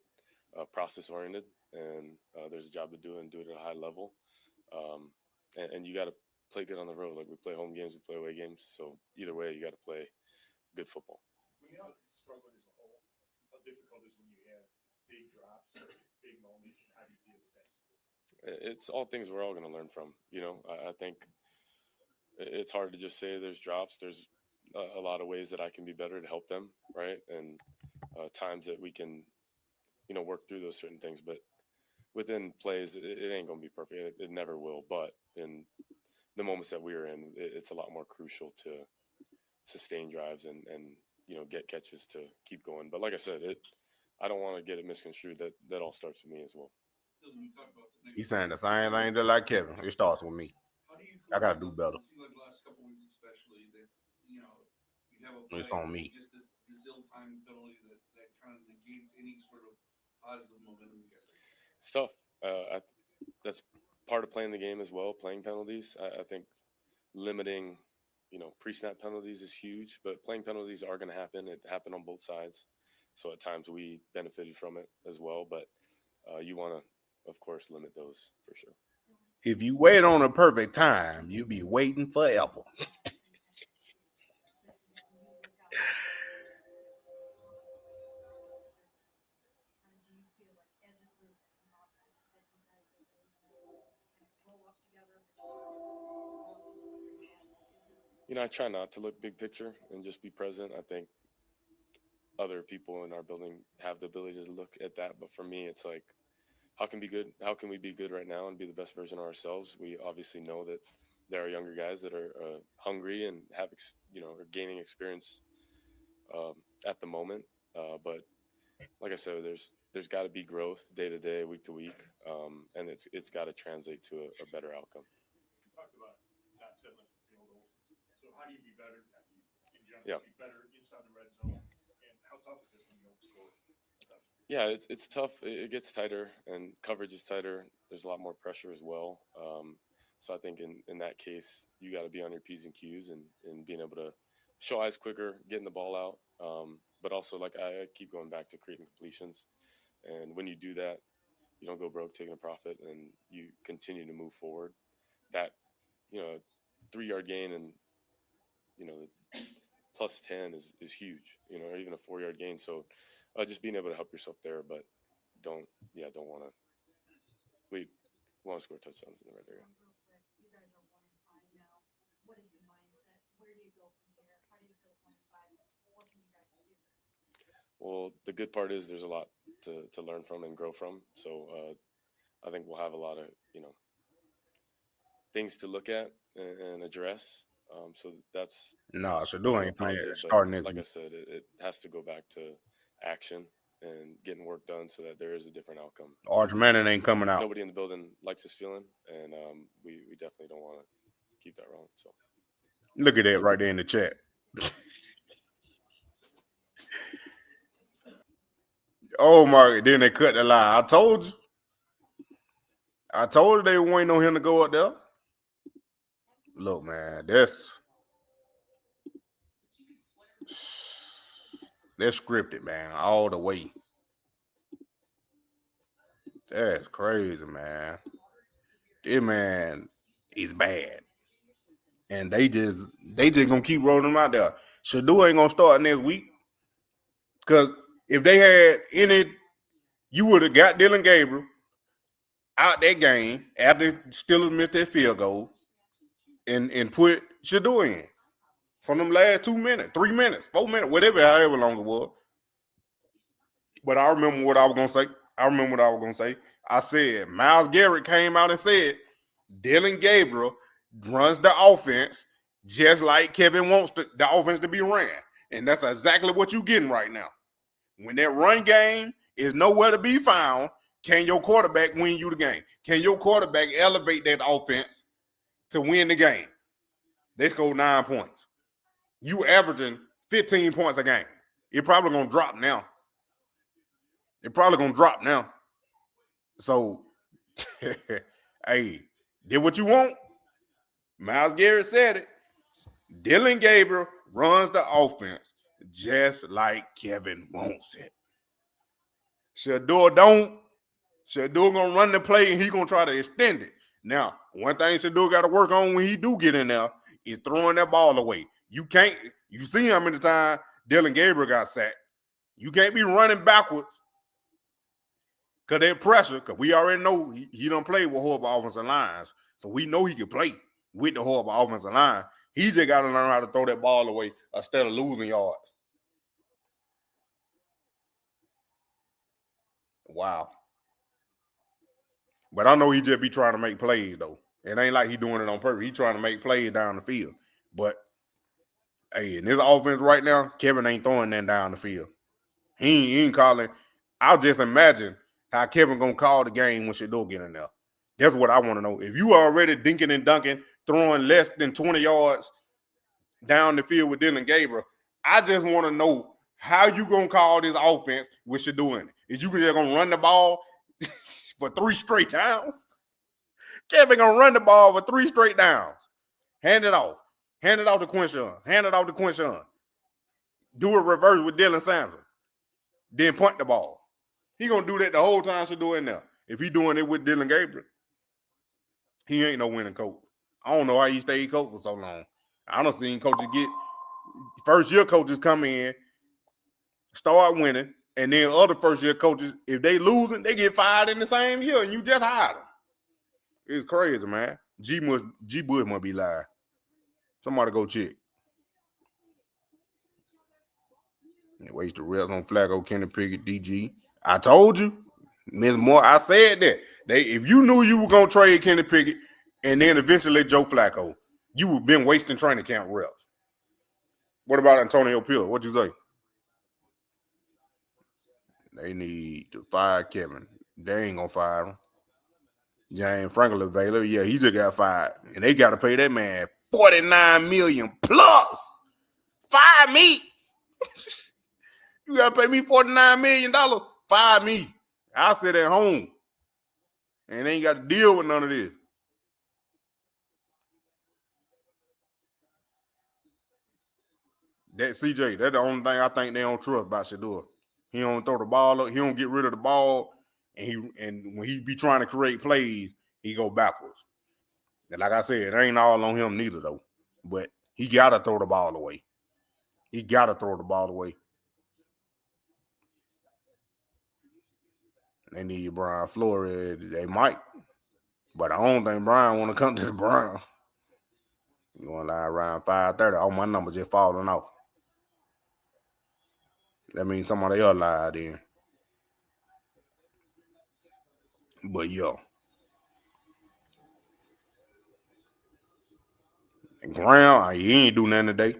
process oriented, and there's a job to do and do it at a high level. And you got to play good on the road. Like, we play home games, we play away games. So either way, you got to play good football. When you're struggling as a whole, how difficult is when you have big drops, big moments, and how do you deal with that? It's all things we're all going to learn from. You know, I think it's hard to just say there's drops. There's a lot of ways that I can be better to help them, right? And times that we can, you know, work through those certain things. But within plays, it ain't going to be perfect. It never will. But in the moments that we're in, it's a lot more crucial to sustain drives and you know, get catches to keep going. But like I said, I don't want to get it misconstrued that all starts with me as well. He's saying the same thing that like Kevin. It starts with me. I got to do better. It seems like the last couple of weeks, especially, that, you know, you have a play, it's on me. Just this ill-timed penalty that kind of negates any sort of positive momentum you guys. It's tough. That's part of playing the game as well, playing penalties. I think limiting, you know, pre-snap penalties is huge, but playing penalties are going to happen. It happened on both sides. So at times we benefited from it as well, but you want to, of course, limit those for sure. If you wait on a perfect time, you'll be waiting forever. I try not to look big picture and just be present. I think other people in our building have the ability to look at that, but for me, it's like, how can we be good right now and be the best version of ourselves? We obviously know that there are younger guys that are hungry and have are gaining experience at the moment, but like I said, there's got to be growth day to day, week to week, and it's got to translate to a better outcome. You talked about not settling for field goals. So how do you be better? In general, Yeah. be better inside the red zone, and how tough is it when you don't score? Yeah, it's tough. It gets tighter, and coverage is tighter. There's a lot more pressure as well. So I think in that case, you got to be on your P's and Q's and being able to show eyes quicker, getting the ball out. But also, like I keep going back to creating completions. And when you do that, you don't go broke taking a profit, and you continue to move forward. That, 3-yard gain and, plus 10 is huge, or even a 4-yard gain. So just being able to help yourself there, but don't want to. We want to score touchdowns in the red area. You guys are 1-5 now. What is the mindset? Where do you go from here? How do you feel 1-5? What can you guys do? Well, the good part is there's a lot to learn from and grow from. So I think we'll have a lot of things to look at and address. So that's Shedeur ain't playing positive, starting this like week. I said, it has to go back to action and getting work done so that there is a different outcome. Arch Manning ain't coming out. Nobody in the building likes this feeling, and we definitely don't want to keep that wrong. So Look at that right there in the chat. Oh my! Then they cut the lie. I told you they were waiting on him to go up there. Look, man, that's scripted, man, all the way. That's crazy, man. This man is bad, and they just gonna keep rolling him out there. Shedeur ain't gonna start next week because if they had any, you would have got Dylan Gabriel out that game after Steelers missed that field goal, and put Shedeur in from them last 2 minutes, 3 minutes, 4 minutes, however long it was. But I remember what I was gonna say. I said Myles Garrett came out and said Dylan Gabriel runs the offense just like Kevin wants the offense to be ran. And that's exactly what you're getting right now. When that run game is nowhere to be found, can your quarterback win you the game? Can your quarterback elevate that offense to win the game? They scored 9 points. You averaging 15 points a game. It's probably going to drop now. So, hey, did what you want. Myles Garrett said it. Dylan Gabriel runs the offense just like Kevin wants it. Shedeur don't. Shedeur gonna run the play and he gonna try to extend it. Now, one thing Shedeur got to work on when he do get in there is throwing that ball away. You see how many times Dylan Gabriel got sacked. You can't be running backwards because they're pressure, because we already know he don't play with horrible offensive lines. So we know he can play with the horrible offensive line. He just got to learn how to throw that ball away instead of losing yards. Wow. But I know he just be trying to make plays, though. It ain't like he doing it on purpose. He trying to make plays down the field. But, hey, in this offense right now, Kevin ain't throwing that down the field. He ain't calling. I'll just imagine how Kevin going to call the game when Shedeur get in there. That's what I want to know. If you already dinking and dunking, throwing less than 20 yards down the field with Dylan Gabriel, I just want to know how you going to call this offense with Shedeur in it. Is you just going to run the ball for 3 straight downs? Kevin going to run the ball for 3 straight downs. Hand it off. Hand it off to Quinshawn. Do a reverse with Dylan Sanders. Then punt the ball. He going to do that the whole time Shedeur in there. If he doing it with Dylan Gabriel, he ain't no winning coach. I don't know how he stayed coach for so long. I done seen coaches get first-year coaches come in, start winning, and then other first-year coaches, if they losing, they get fired in the same year, and you just hired them. It's crazy, man. G Bush must be lying. Somebody go check. Waste the reps on Flacco, Kenny Pickett, DG. I told you, Ms. Moore. I said that if you knew you were gonna trade Kenny Pickett and then eventually Joe Flacco, you would have been wasting training camp reps. What about Antonio Pillar? What'd you say? They need to fire Kevin. They ain't gonna fire him. James Franklin Available, yeah, he just got fired, and they got to pay that man $49 million plus. Fire me. You got to pay me $49 million. Fire me. I'll sit at home and ain't got to deal with none of this. That CJ, that's the only thing I think they don't trust about Shedeur. He don't throw the ball up. He don't get rid of the ball, and when he be trying to create plays, he go backwards. And like I said, it ain't all on him neither though. But he gotta throw the ball away. He gotta throw the ball away. They need Brian Flores. They might, but I don't think Brian want to come to the Browns. Going live around 5:30. Oh, my number just falling off. That means somebody else lied in. But yo, Graham, he ain't do nothing today.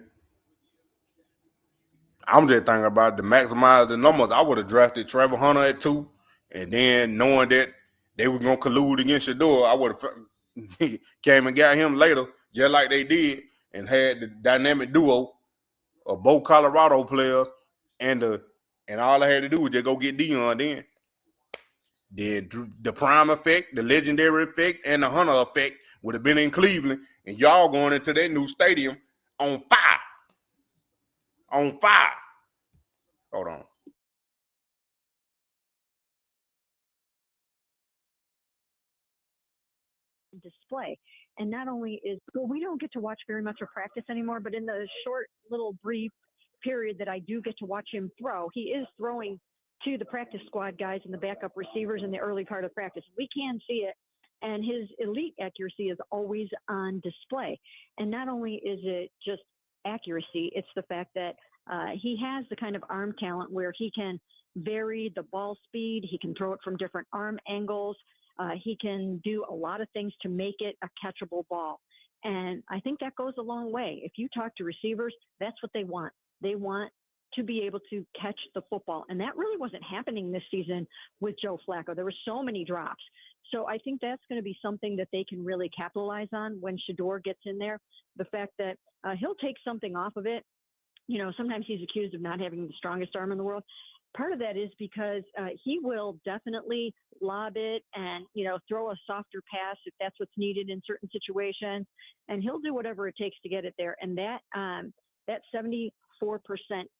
I'm just thinking about to maximize the numbers. I would have drafted Trevor Hunter at 2, and then knowing that they were gonna collude against Shedeur, I would have came and got him later, just like they did, and had the dynamic duo of both Colorado players, and all I had to do was just go get Dion then. Then the prime effect, the legendary effect, and the Hunter effect would have been in Cleveland, and y'all going into that new stadium on fire. On fire. Hold on. Display. And not only we don't get to watch very much of practice anymore, but in the short little brief period that I do get to watch him throw, he is throwing to the practice squad guys and the backup receivers in the early part of practice. We can see it, and his elite accuracy is always on display. And not only is it just accuracy, it's the fact that he has the kind of arm talent where he can vary the ball speed, he can throw it from different arm angles, he can do a lot of things to make it a catchable ball. And I think that goes a long way. If you talk to receivers, that's what they want. They want to be able to catch the football. And that really wasn't happening this season with Joe Flacco. There were so many drops. So I think that's going to be something that they can really capitalize on when Shedeur gets in there. The fact that he'll take something off of it. You know, sometimes he's accused of not having the strongest arm in the world. Part of that is because he will definitely lob it and, you know, throw a softer pass if that's what's needed in certain situations. And he'll do whatever it takes to get it there. And that 74%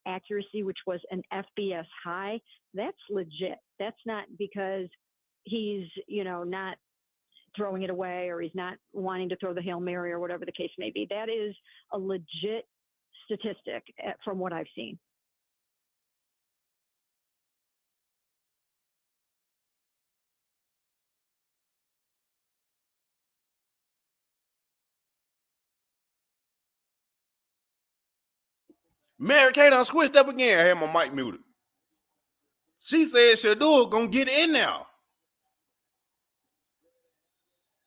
accuracy, which was an FBS high, that's legit. That's not because he's, you know, not throwing it away or he's not wanting to throw the Hail Mary or whatever the case may be. That is a legit statistic from what I've seen. Mary Kay done switched up again. I had my mic muted. She said Shedeur gonna get in now.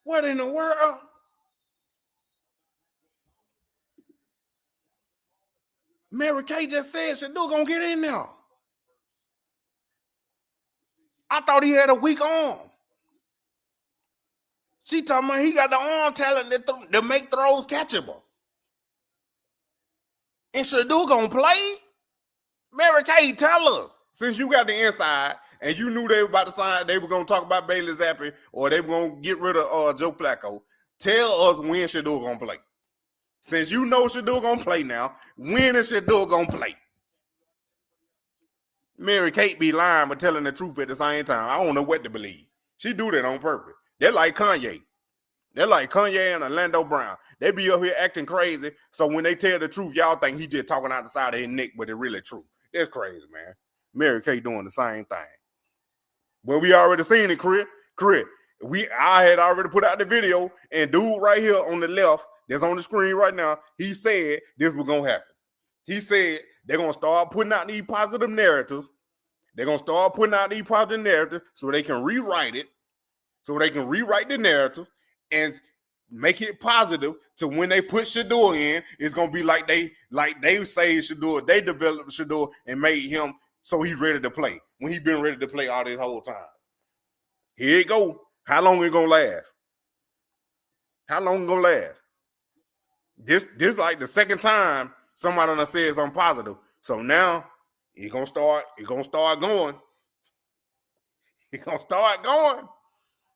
What in the world? Mary Kay just said Shedeur gonna get in now. I thought he had a weak arm. She talking about he got the arm talent to make throws catchable. And Shedeur gonna play? Mary Kay, tell us. Since you got the inside and you knew they were about to sign, they were gonna talk about Bailey Zappi or they were gonna get rid of Joe Flacco. Tell us when Shedeur gonna play. Since you know Shedeur gonna play now, when is Shedeur gonna play? Mary Kate be lying but telling the truth at the same time. I don't know what to believe. She do that on purpose. They're like Kanye. They're like Kanye and Orlando Brown. They be up here acting crazy. So when they tell the truth, y'all think he just talking out the side of his neck, but it's really true. That's crazy, man. Mary Kay doing the same thing. Well, we already seen it, Chris. I had already put out the video, and dude right here on the left, that's on the screen right now, he said this was gonna happen. He said They're gonna start putting out these positive narratives. They're gonna start putting out these positive narratives so they can rewrite it, so they can rewrite the narrative and make it positive to when they put Shedeur in, it's gonna be like they say Shedeur, they developed Shedeur and made him so he's ready to play when he's been ready to play all this whole time. Here it go. How long it gonna last? How long it gonna last? This like the second time somebody done said something positive. So now it's gonna start going. It's gonna start going.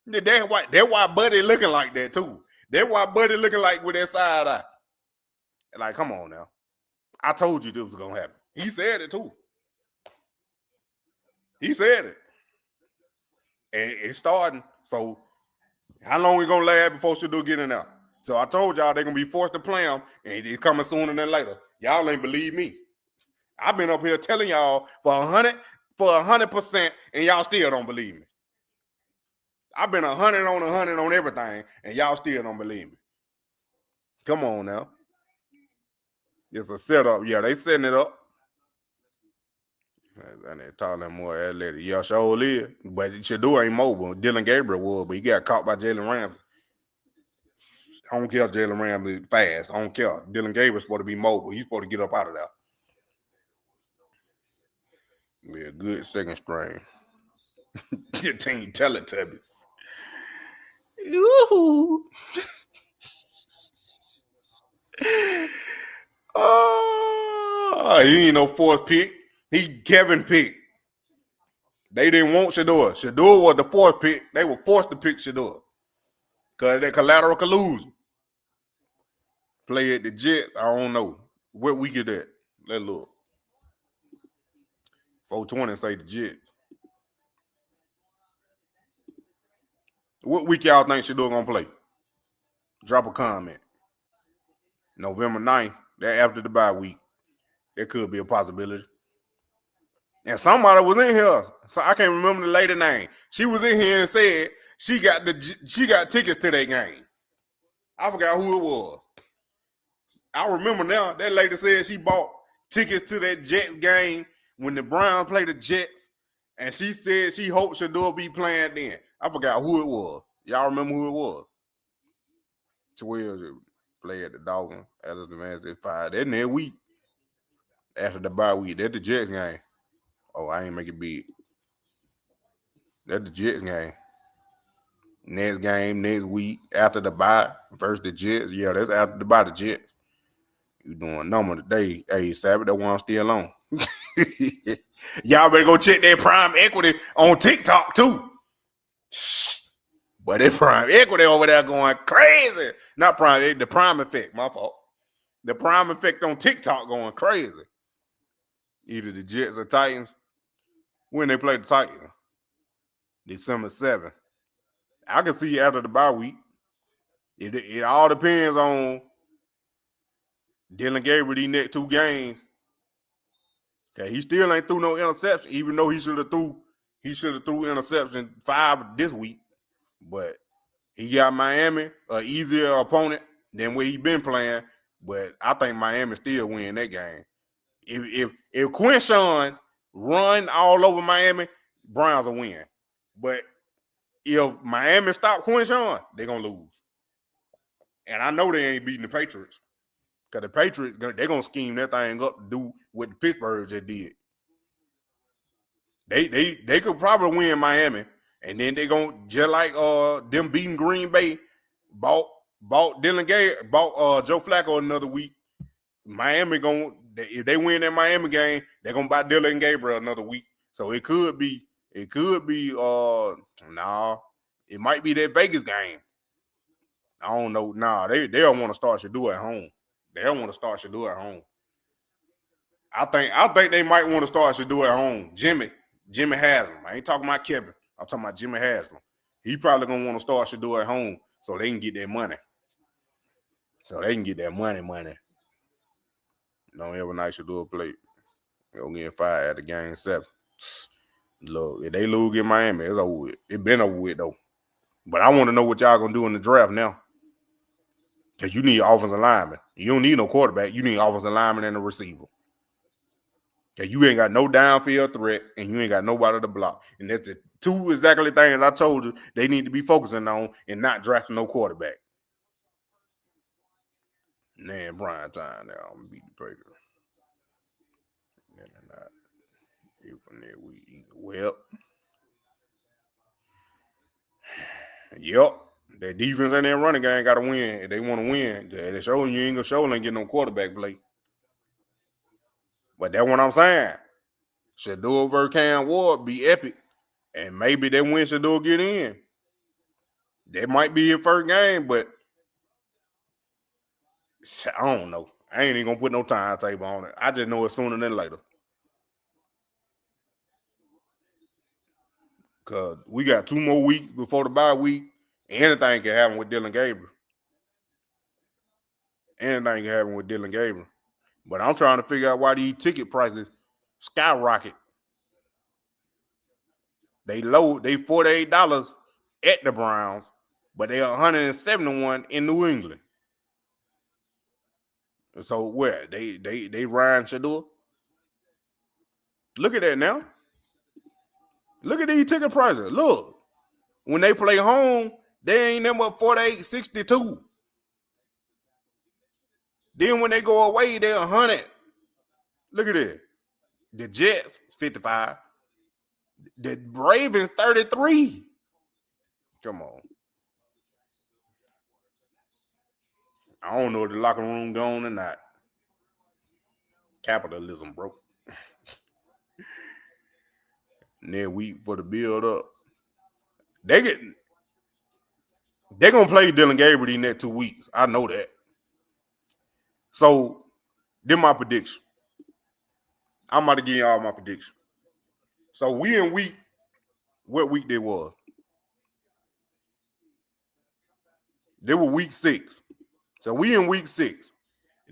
That's why Buddy looking like that too. That's why Buddy looking like with that side eye. Like, come on now. I told you this was gonna happen. He said it too. He said it. And it's starting. So how long it gonna last before Shedeur get in there? So I told y'all they're gonna be forced to play him, and it's coming sooner than later. Y'all ain't believe me. I've been up here telling y'all for 100%, and y'all still don't believe me. I've been 100 on everything, and y'all still don't believe me. Come on now. It's a setup. Yeah, they setting it up. And they talking more athletic. Yeah, sure is. But Shedeur ain't mobile. Dylan Gabriel was, but he got caught by Jalen Ramsey. I don't care if Jalen Ramsey fast. I don't care. Dylan Gabriel's supposed to be mobile. He's supposed to get up out of there. Be a good second string. Your team Teletubbies. Yoo-hoo. He ain't no fourth pick. He Kevin pick. They didn't want Shedeur. Shedeur was the fourth pick. They were forced to pick Shedeur. Because of that collateral collusion. Play at the Jets, I don't know. What week is that? Let's look. 420 say the Jets. What week y'all think Shedeur gonna play? Drop a comment. November 9th, that after the bye week. That could be a possibility. And somebody was in here. So I can't remember the lady name. She was in here and said she got tickets to that game. I forgot who it was. I remember now. That lady said she bought tickets to that Jets game when the Browns played the Jets, and she said she hoped Shedeur be playing then. I forgot who it was. Y'all remember who it was? 12 play at the Dolphins. Alice Devan's at 5. That next week. After the bye week. That's the Jets game. Oh, I ain't make it big. That's the Jets game. Next game, next week, after the bye versus the Jets. Yeah, that's after the bye, the Jets. You doing number today. Hey, Sabbath, that one still on. Y'all better go check that Prime Equity on TikTok, too. But that Prime Equity over there going crazy. Not Prime, the Prime Effect, my fault. The Prime Effect on TikTok going crazy. Either the Jets or Titans. When they play the Titans. December 7th. I can see after the bye week. It all depends on Dylan Gabriel these next 2 games. Okay, he still ain't threw no interception, even though he should have threw interception 5 this week. But he got Miami, an easier opponent than where he been playing. But I think Miami still win that game. If Quinshawn run all over Miami, Browns will win. But if Miami stop Quinshawn, they're going to lose. And I know they ain't beating the Patriots. Because the Patriots, they're going to scheme that thing up to do what the Pittsburgh just did. They could probably win Miami. And then they're going to, just like them beating Green Bay, bought Dylan Gay, bought Joe Flacco another week. Miami if they win that Miami game, they're gonna buy Dylan Gabriel another week. So it might be that Vegas game. I don't know. They don't want to start Shedeur at home. They don't want to start Shedeur at home. I think they might want to start Shedeur at home. Jimmy Haslam. I ain't talking about Kevin. I'm talking about Jimmy Haslam. He probably gonna want to start Shedeur at home so they can get their money. Don't ever night Shedeur play. They'll get fired at the game 7. Look, if they lose in Miami, it's over with. It been over with though. But I want to know what y'all gonna do in the draft now. Because you need offensive lineman. You don't need no quarterback. You need offensive lineman and a receiver. Cause you ain't got no downfield threat and you ain't got nobody to block. And that's the two exactly things I told you they need to be focusing on and not drafting no quarterback. Man, Brian time now. I'm gonna beat the Patriots. Not from there we well. Yep. That defense and that running game gotta win. If they want to win, they show you ain't gonna get no quarterback play. But that's what I'm saying. Shedeur versus Cam Ward be epic. And maybe they win Shedeur get in. That might be his first game, but I don't know. I ain't even gonna put no timetable on it. I just know it's sooner than later. Cause we got 2 more weeks before the bye week. Anything can happen with Dylan Gabriel. Anything can happen with Dylan Gabriel. But I'm trying to figure out why these ticket prices skyrocket. They $48 at the Browns, but they $171 in New England. So where they Ryan Shedeur? Look at that now. Look at these ticket prices. Look, when they play home, they ain't number 48.62. Then when they go away, they're 100. Look at that. The Jets 55. The Ravens 33. Come on. I don't know if the locker room gone or not. Capitalism, bro. And then week for the build up. They're gonna play Dylan Gabriel these next 2 weeks. I know that. So, then my prediction. I'm about to give y'all my prediction. So we in week, what week they was? They were week 6. So we in week 6.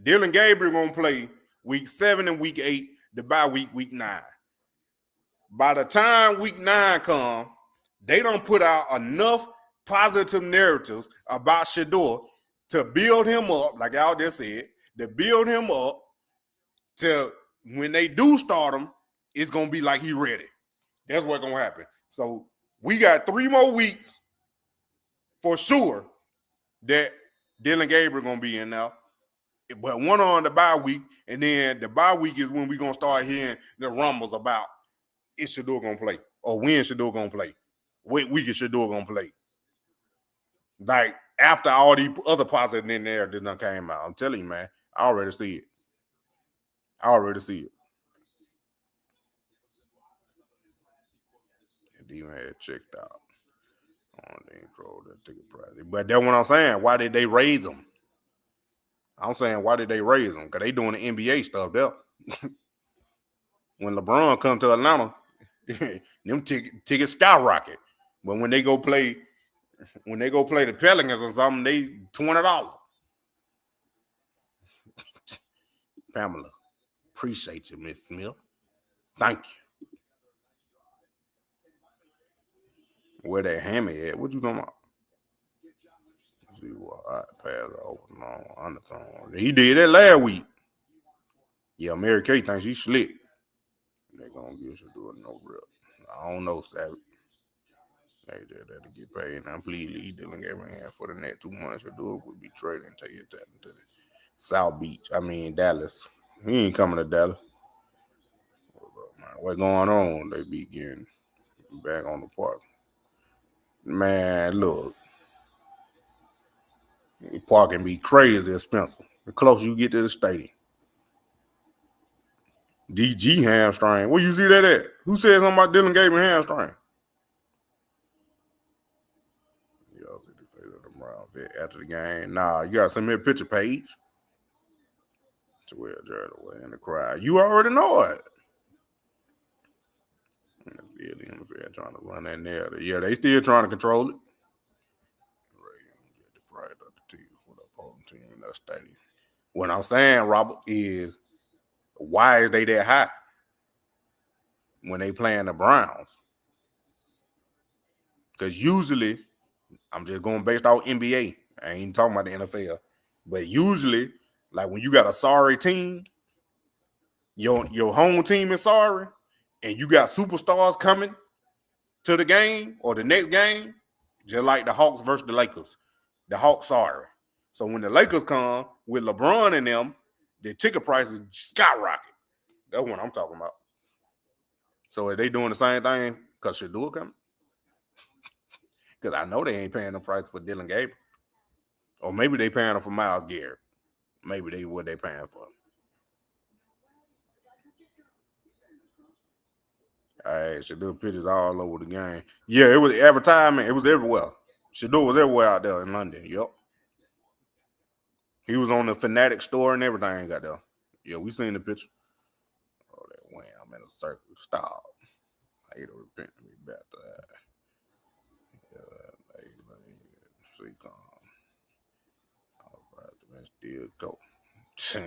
Dylan Gabriel gonna play week 7 and week 8, the bye week 9. By the time week 9 come, they don't put out enough positive narratives about Shedeur to build him up, like y'all just said, to build him up to when they do start him, it's gonna be like he ready. That's what's gonna happen. So we got 3 more weeks for sure that Dylan Gabriel gonna be in now. But one on the bye week, and then the bye week is when we're gonna start hearing the rumbles about is Shedeur gonna play or when Shedeur gonna play. What week is Shedeur gonna play? Like after all these other positives in there that done came out. I'm telling you, man, I already see it. And even had checked out on the intro that ticket price. But that's what I'm saying. Why did they raise them? I'm saying, why did they raise them? Because they doing the NBA stuff there. When LeBron come to Atlanta, them tickets skyrocket. But when they go play the Pelicans or something, they $20. Pamela, appreciate you, Miss Smith. Thank you. Where that hammy at? What you talking about? Let's see what I pass over. No, underthrown. He did that last week. Yeah, Mary Kay thinks she's slick. They gonna give us do it no rip. I don't know, Savage. They did that to get paid. Now, please leave Dylan Gabriel for the next 2 months. Shedeur would be trading and take it to South Beach. I mean, Dallas. He ain't coming to Dallas. What's going on? They be getting back on the park. Man, look. The parking be crazy expensive. The closer you get to the stadium. DG hamstring. Where you see that at? Who said something about Dylan Gabriel hamstring? After the game. Nah, you gotta send me a picture page. To where Jared away in the crowd. You already know it. Yeah, the NFL trying to run that narrative. Yeah, they still trying to control it. What I'm saying, Robert, is why is they that high when they playing the Browns? Because usually, I'm just going based off NBA. I ain't talking about the NFL. But usually, like when you got a sorry team, your home team is sorry, and you got superstars coming to the game or the next game, just like the Hawks versus the Lakers. The Hawks sorry. So when the Lakers come with LeBron and them, the ticket prices skyrocket. That's what I'm talking about. So are they doing the same thing because Shedeur coming? Because I know they ain't paying the price for Dylan Gabriel. Or maybe they paying them for Myles Garrett. Maybe they what they paying for. All right, Shedeur pitches all over the game. Yeah, it was advertisement. It was everywhere. Shedeur was everywhere out there in London. Yep. He was on the Fanatic store and everything got there. Yeah, we seen the picture. Oh, that wham in a circle. Stop. I hate to repent me about that. See, come. All right, let's still go.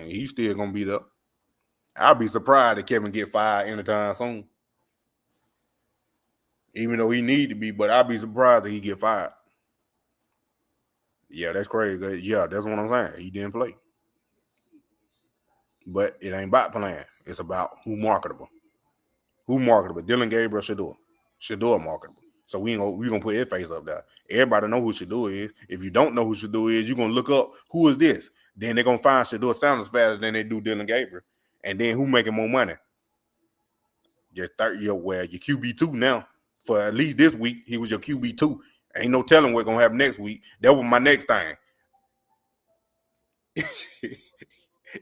He's still gonna be there. I'll be surprised if Kevin get fired anytime soon. Even though he need to be, but I'll be surprised if he get fired. Yeah, that's crazy. Yeah, that's what I'm saying. He didn't play. But it ain't about playing. It's about who marketable. Who marketable? Dylan Gabriel, Shedeur. Shedeur marketable. So we gonna put his face up there. Everybody know who Shedeur is. If you don't know who Shedeur is, you're gonna look up who is this. Then they're gonna find Shedeur Sanders faster than they do Dylan Gabriel. And then who making more money? Your QB2 now. For at least this week, he was your QB2. Ain't no telling what's gonna happen next week. That was my next thing.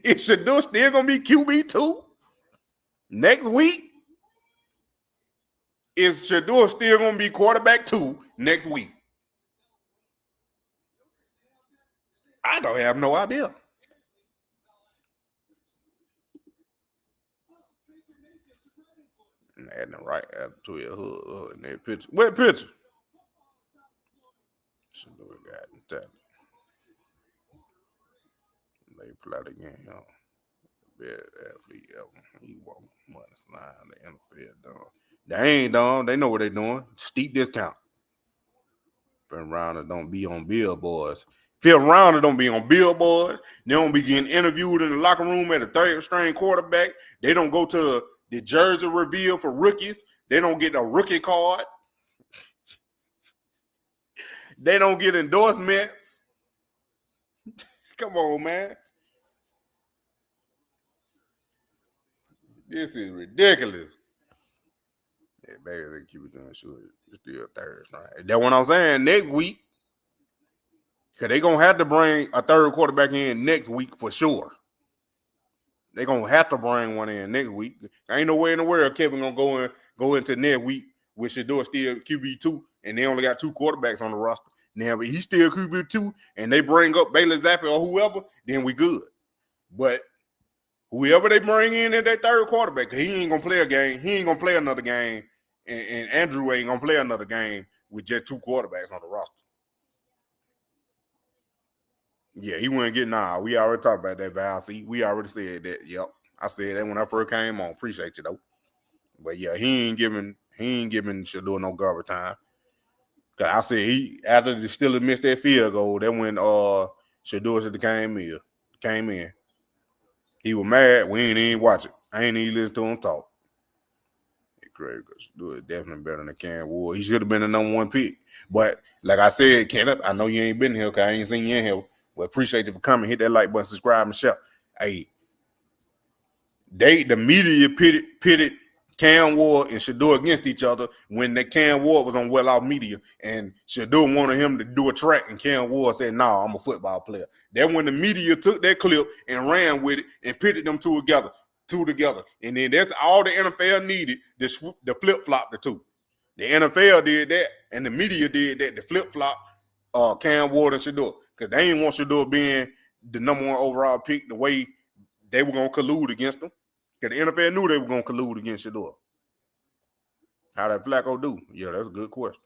Is Shedeur still gonna be QB2 next week? Is Shedeur still gonna be quarterback 2 next week? I don't have no idea. Adding the right attitude in that picture. What picture? Shedeur got that. They play the game. Best athlete ever. He won't money slide the NFL done. They ain't done. They know what they doing. Steep discount. Fifth rounder don't be on billboards. Fifth rounder don't be on billboards. They don't be getting interviewed in the locker room at a third string quarterback. They don't go to the jersey reveal for rookies. They don't get a rookie card. They don't get endorsements. Come on, man. This is ridiculous. Yeah, baby, they keep it doing sure. It's still third string. That's what I'm saying. Next week, because they're going to have to bring a third quarterback in next week for sure. They're going to have to bring one in next week. There ain't no way in the world Kevin going to go into next week with Shedeur still QB2, and they only got 2 quarterbacks on the roster. Now, if he's still QB2, and they bring up Bailey Zappi or whoever, then we good. But whoever they bring in at that third quarterback, he ain't going to play a game. He ain't going to play another game, and Andrew ain't going to play another game with just 2 quarterbacks on the roster. Yeah, he wouldn't get we already talked about that, Val. See, we already said that. Yep. I said that when I first came on. Appreciate you though. But yeah, he ain't giving Shedeur no garbage time. Cause I said after the Steelers missed that field goal, that when Shedeur should have came in. He was mad. We ain't even watch it. I ain't even listen to him talk. Craig Shedeur is definitely better than Cam Ward. He should have been the number 1 pick. But like I said, Kenneth, I know you ain't been here because I ain't seen you in here. Well, appreciate you for coming. Hit that like button, subscribe, and share. Hey, the media pitted Cam Ward and Shedeur against each other when the Cam Ward was on Well Off Media, and Shedeur wanted him to do a track, and Cam Ward said, "No, I'm a football player." Then when the media took that clip and ran with it and pitted them two together, and then that's all the NFL needed to flip flop the two. The NFL did that, and the media did that. The flip flop, Cam Ward and Shedeur. Because they ain't want Shedeur being the number 1 overall pick the way they were going to collude against him. Because the NFL knew they were going to collude against Shedeur. How did Flacco do? Yeah, that's a good question.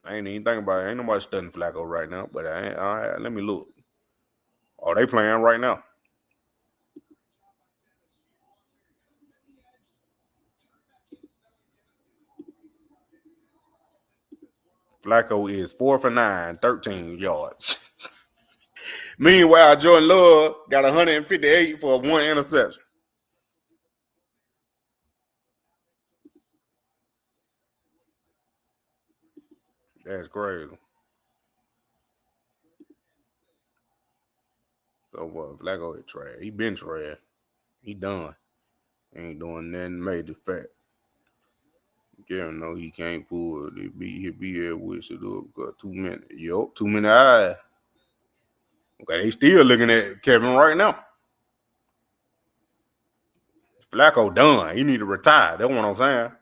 I ain't even thinking about it. Ain't nobody studying Flacco right now. But let me look. Oh, they playing right now. Flacco is 4 for 9, 13 yards. Meanwhile, Jordan Love got 158 for 1 interception. That's crazy. So what? Flacco is trash. He been trash. He done. Ain't doing nothing major fat. Gary know he can't pull it. He'll be here with Shedeur because 2 minutes. Yup, 2 minute eyes. Okay, they still looking at Kevin right now. Flacco done. He need to retire. That's what I'm saying.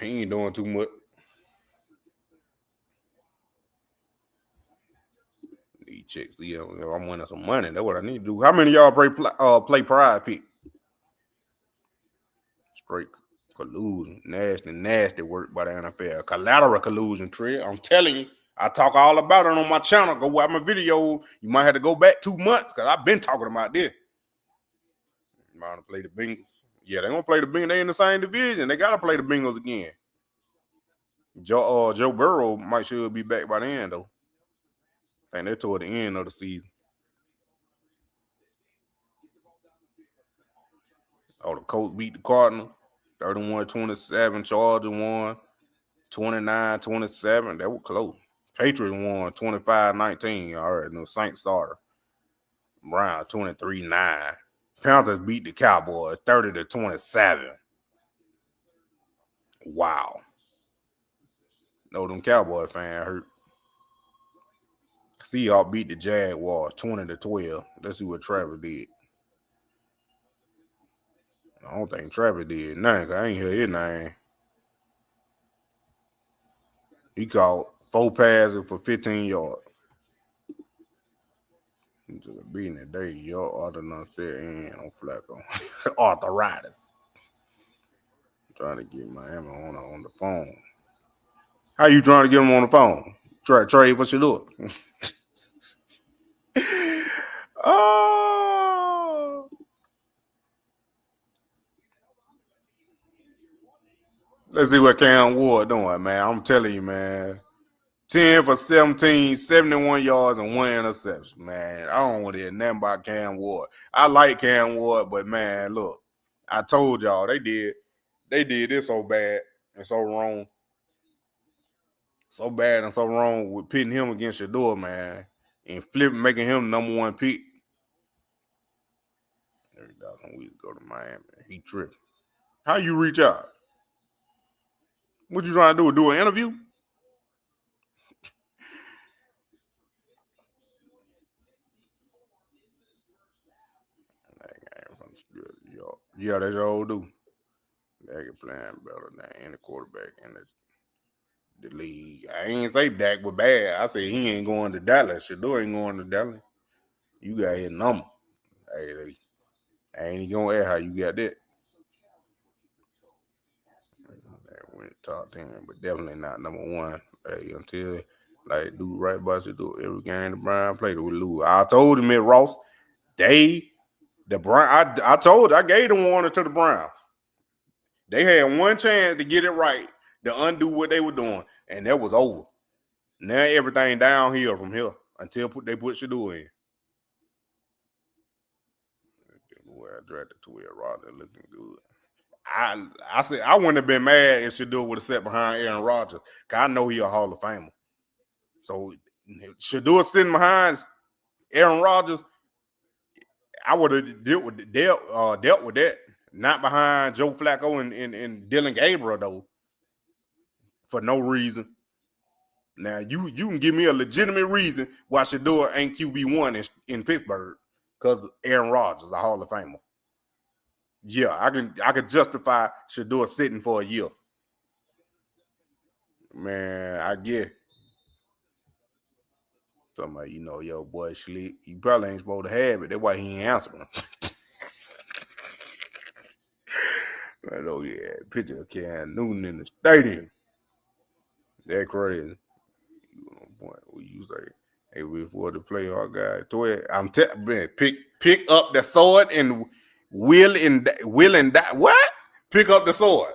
He ain't doing too much. He checks. Yeah, I'm winning some money. That's what I need to do. How many of y'all play Pride Pick? Straight collusion. Nasty work by the NFL. Collateral collusion, Trey. I'm telling you. I talk all about it on my channel. Go watch my video. You might have to go back 2 months because I've been talking about this. You might want to play the Bengals. Yeah, they're going to play the Bengals. They in the same division. They got to play the Bengals again. Joe Burrow should be back by the end, though. I think they're toward the end of the season. Oh, the Colts beat the Cardinals. 31-27. Chargers won. 29-27. That was close. Patriots won 25-19. All right, no Saints starter. Brown 23-9. Panthers beat the Cowboys 30-27. Wow. No, them Cowboy fans hurt. Seahawks beat the Jaguars 20-12. Let's see what Travis did. I don't think Travis did nothing because I ain't hear his name. He caught 4 passes for 15 yards. He took a beating today. Your Arthur set in on Flacco. Arthritis. Trying to get Miami on the phone. How you trying to get him on the phone? Try to trade for Shedeur. Oh. Let's see what Cam Ward doing, man. I'm telling you, man. 10 for 17, 71 yards, and 1 interception, man. I don't want to hear nothing about Cam Ward. I like Cam Ward, but, man, look. I told y'all they did this so bad and so wrong. So bad and so wrong with pitting him against Shedeur, man. And making him number 1 pick. $30,000 weeks go to Miami. He tripping. How you reach out? What you trying to do? Do an interview? Yeah, that's all do. Dak is playing better than any quarterback in the league. I ain't say Dak was bad. I say he ain't going to Dallas. Shedeur ain't going to Dallas. You got his number. Hey, I ain't even gonna ask how you got that. That went top 10, but definitely not number 1. Hey, until like dude right by Shedeur, every game the Browns played with lose. I told him at Ross, I gave them warning to the Browns. They had one chance to get it right, to undo what they were doing, and that was over. Now everything downhill from here until they put Shedeur in. Where I drafted to where Rodgers looking good. I said I wouldn't have been mad if Shedeur would have sat behind Aaron Rodgers, because I know he a Hall of Famer. So Shedeur sitting behind Aaron Rodgers, I would have dealt with that. Not behind Joe Flacco and Dylan Gabriel, though, for no reason. Now, you can give me a legitimate reason why Shedeur ain't QB1 in Pittsburgh, because Aaron Rodgers, a Hall of Famer. Yeah, I can justify Shedeur sitting for a year. Man, I get somebody, your boy Schlick. You probably ain't supposed to have it. That's why he ain't answering. Right, oh yeah, picture of Cam Newton in the stadium. That crazy. You say, hey, before the playoff guy, 12. Man, pick up the sword and will and die. What? Pick up the sword.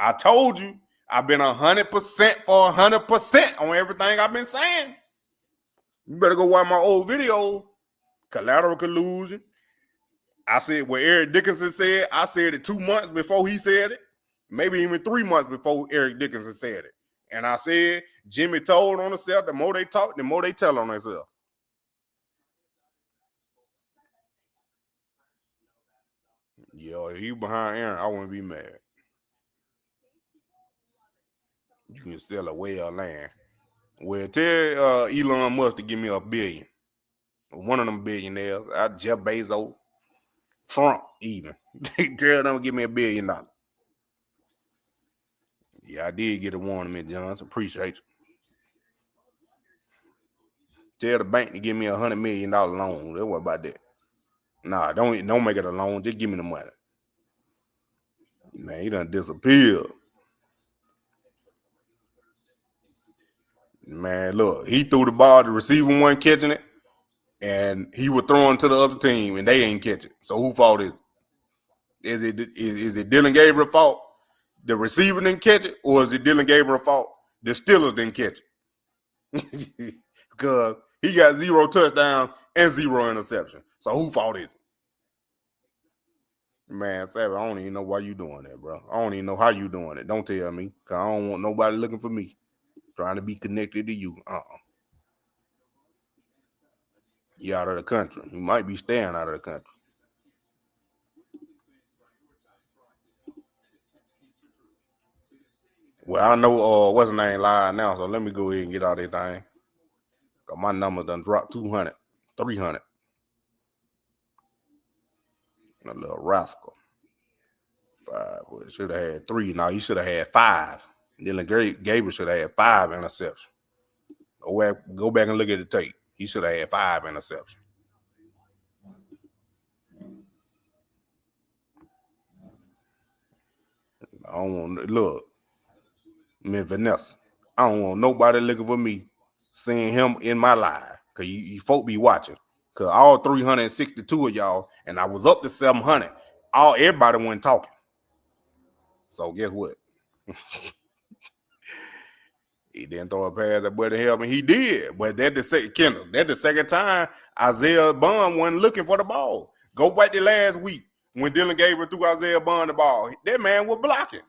I told you I've been 100% for 100% on everything I've been saying. You better go watch my old video, Collateral Collusion. I said what Eric Dickinson said. I said it 2 months before he said it, maybe even 3 months before Eric Dickinson said it. And I said Jimmy told on himself, the more they talk, the more they tell on themselves. Yo, if you behind Aaron, I wouldn't be mad. You can sell a whale land. Well, tell Elon Musk to give me $1 billion. One of them billionaires, Jeff Bezos, Trump, even. Tell them to give me $1 billion. Yeah, I did get a warning, Johnson. Appreciate you. Tell the bank to give me $100 million loan. What about that? Nah, don't make it a loan. Just give me the money. Man, he done disappeared. Man, look, he threw the ball, the receiver wasn't catching it, and he was throwing to the other team, and they ain't catch it. So who fault is it? Is it Dylan Gabriel's fault? The receiver didn't catch it, or is it Dylan Gabriel's fault? The Steelers didn't catch it. Because he got 0 touchdowns and 0 interception. So who fault is it? Man, Savage, I don't even know why you doing that, bro. I don't even know how you doing it. Don't tell me, because I don't want nobody looking for me, trying to be connected to you. You out of the country. You might be staying out of the country. Well, I know what's the name live now, so let me go ahead and get all that thing. Cause my numbers done dropped 200, 300. A little rascal. 5. Well, should have had 3. Now he should have had 5. Dylan Gabriel should have had 5 interceptions. Go back and look at the tape. He should have had 5 interceptions. I don't want look, Miss Vanessa. I don't want nobody looking for me, seeing him in my live. Cause you folk be watching. Cause all 362 of y'all, and I was up to 700. Everybody wasn't talking. So guess what? He didn't throw a pass that boy to help me. He did, but that's the second time Isaiah Bond wasn't looking for the ball. Go back to last week when Dylan Gabriel threw Isaiah Bond the ball. That man was blocking.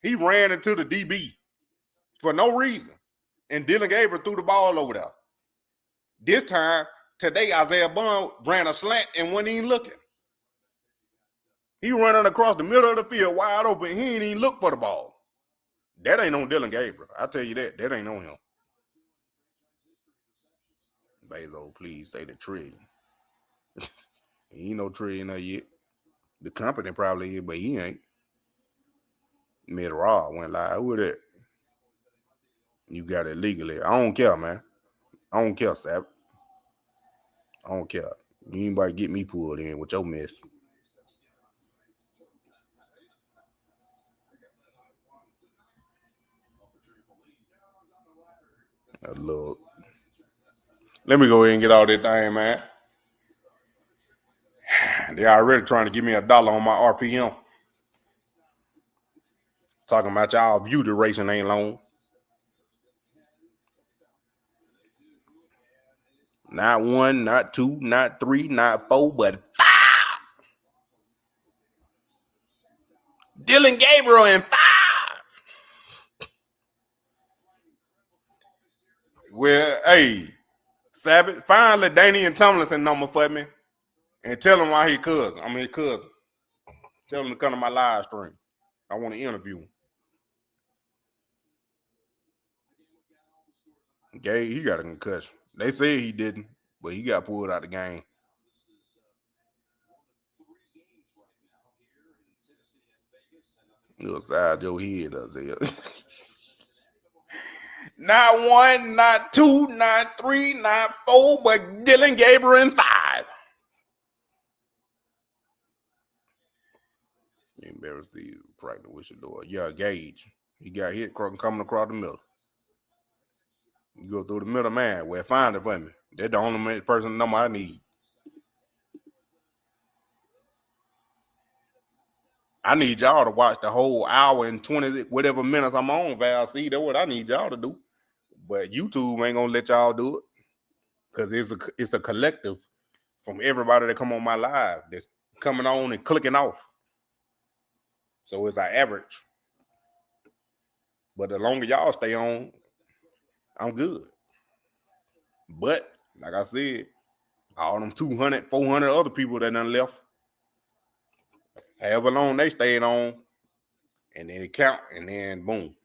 He ran into the DB for no reason, and Dylan Gabriel threw the ball over there. This time, today, Isaiah Bond ran a slant and wasn't even looking. He running across the middle of the field wide open. He ain't even look for the ball. That ain't on Dylan Gabriel. I tell you that. That ain't on him. Bezos, please say the trillion. He ain't no trillionaire yet. The company probably is, but he ain't. Mid-Raw went live. Who that? You got it legally. I don't care, man. I don't care, Sap. I don't care. Anybody get me pulled in with your mess. Look. Let me go ahead and get all that thing, man. They already trying to give me $1 on my RPM. Talking about y'all view duration ain't long. Not 1, not 2, not 3, not 4, but 5. Dylan Gabriel in 5. Well, hey, Sabbath, find LaDainian Tomlinson number for me and tell him why he cousin. I'm his cousin. Tell him to come to my live stream. I want to interview him. Gay, he got a concussion. They say he didn't, but he got pulled out of the game. Little side your head up there. Not 1, not 2, not 3, not 4, but Dylan Gabriel in 5. Embarrassed these practice with Shedeur. Yeah, Gage. He got hit coming across the middle. You go through the middle, man. Well, find it for me. They're the only person number I need. I need y'all to watch the whole hour and 20 whatever minutes I'm on Val C. That's what I need y'all to do. But YouTube ain't gonna let y'all do it because it's a collective from everybody that come on my live that's coming on and clicking off. So it's our average. But the longer y'all stay on, I'm good. But like I said, all them 200, 400 other people that done left, however long they stayed on, and then it count, and then boom.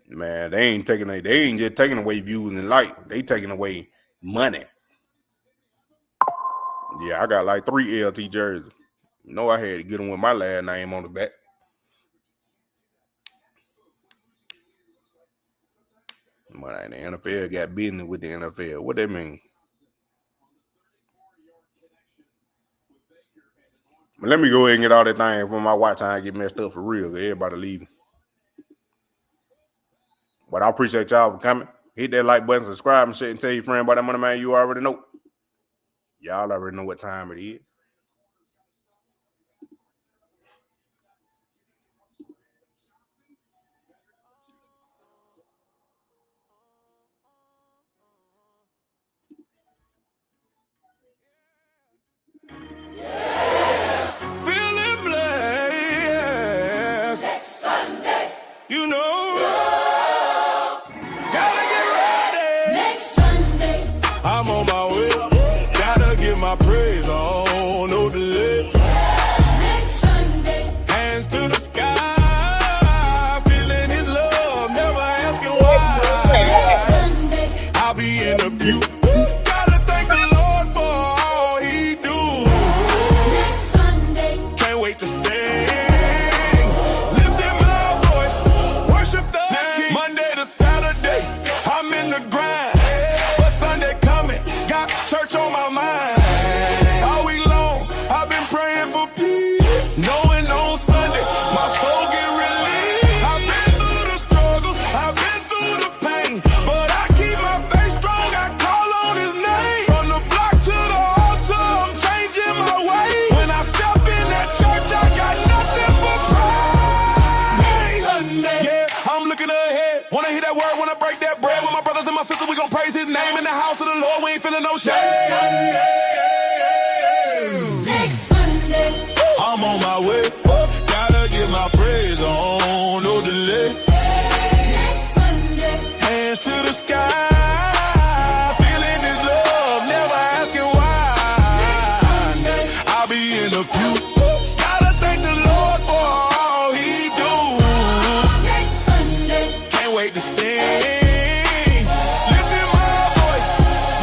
Man, they ain't just taking away views and like, they taking away money. Yeah, I got like 3 LT jerseys. You know I had to get them with my last name on the back. But the NFL got business with the NFL. What that mean? But let me go ahead and get all that thing before my watch time get messed up for real. Everybody leaving. But I appreciate y'all for coming. Hit that like button, subscribe, and shit, and tell your friend about that money, man. You already know. Y'all already know what time it is. Feeling blessed. Next Sunday. You know. Gotta get ready. Next Sunday. I'm on my way. Gotta get my praise on. No delay. Next Sunday. Hands to the sky. Feeling his love. Never asking why. Next Sunday. I'll be in the pew. Gotta thank the Lord for all he do. Next Sunday. Can't wait to sing. Lifting my voice. Worship the King. Monday to Saturday. I'm in the grind. But Sunday coming. Got church on my mind. All week long. I've been praying for peace. Knowing on Sunday. My soul get relieved. I've been through the struggles. I've been through the pain. But I keep my faith strong. I call on his name. From the block to the altar. I'm changing my way. When I step in that church, I got nothing but praise. Sunday. Yeah, I'm looking ahead. Wanna hear that word, wanna break that bread. With my brothers and my sisters, we gon' praise his name in the house of the Lord. We ain't feeling no shame. Next Sunday. I'm on my way. Gotta get my praise on. No delay. Next Sunday. Hands to the sky. Feeling his love. Never asking why. I'll be in the pew. Gotta thank the Lord for all he do. Next Sunday. Can't wait to sing. Lifting my voice.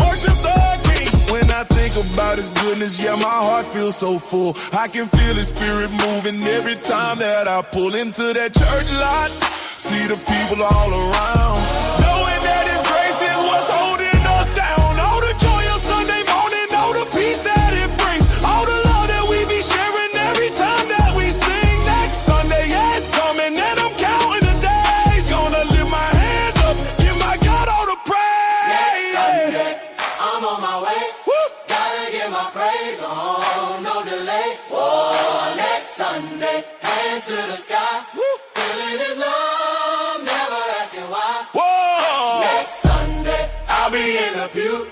Worship the King. When I think about his goodness, yeah, my heart feels so full. I can feel his spirit moving every time that I pull into that church lot. See the people all around. Knowing that his grace is what's holding us down. All the joy of Sunday morning, all the peace that it brings. All the love that we be sharing every time that we sing. Next Sunday, yeah, it's coming and I'm counting the days. Gonna lift my hands up, give my God all the praise. Next Sunday, I'm on my way. Gotta get my praise on, no delay. Whoa, next Sunday, hands to the sky. Feeling his love, never asking why. Whoa, next Sunday, I'll be in the pew.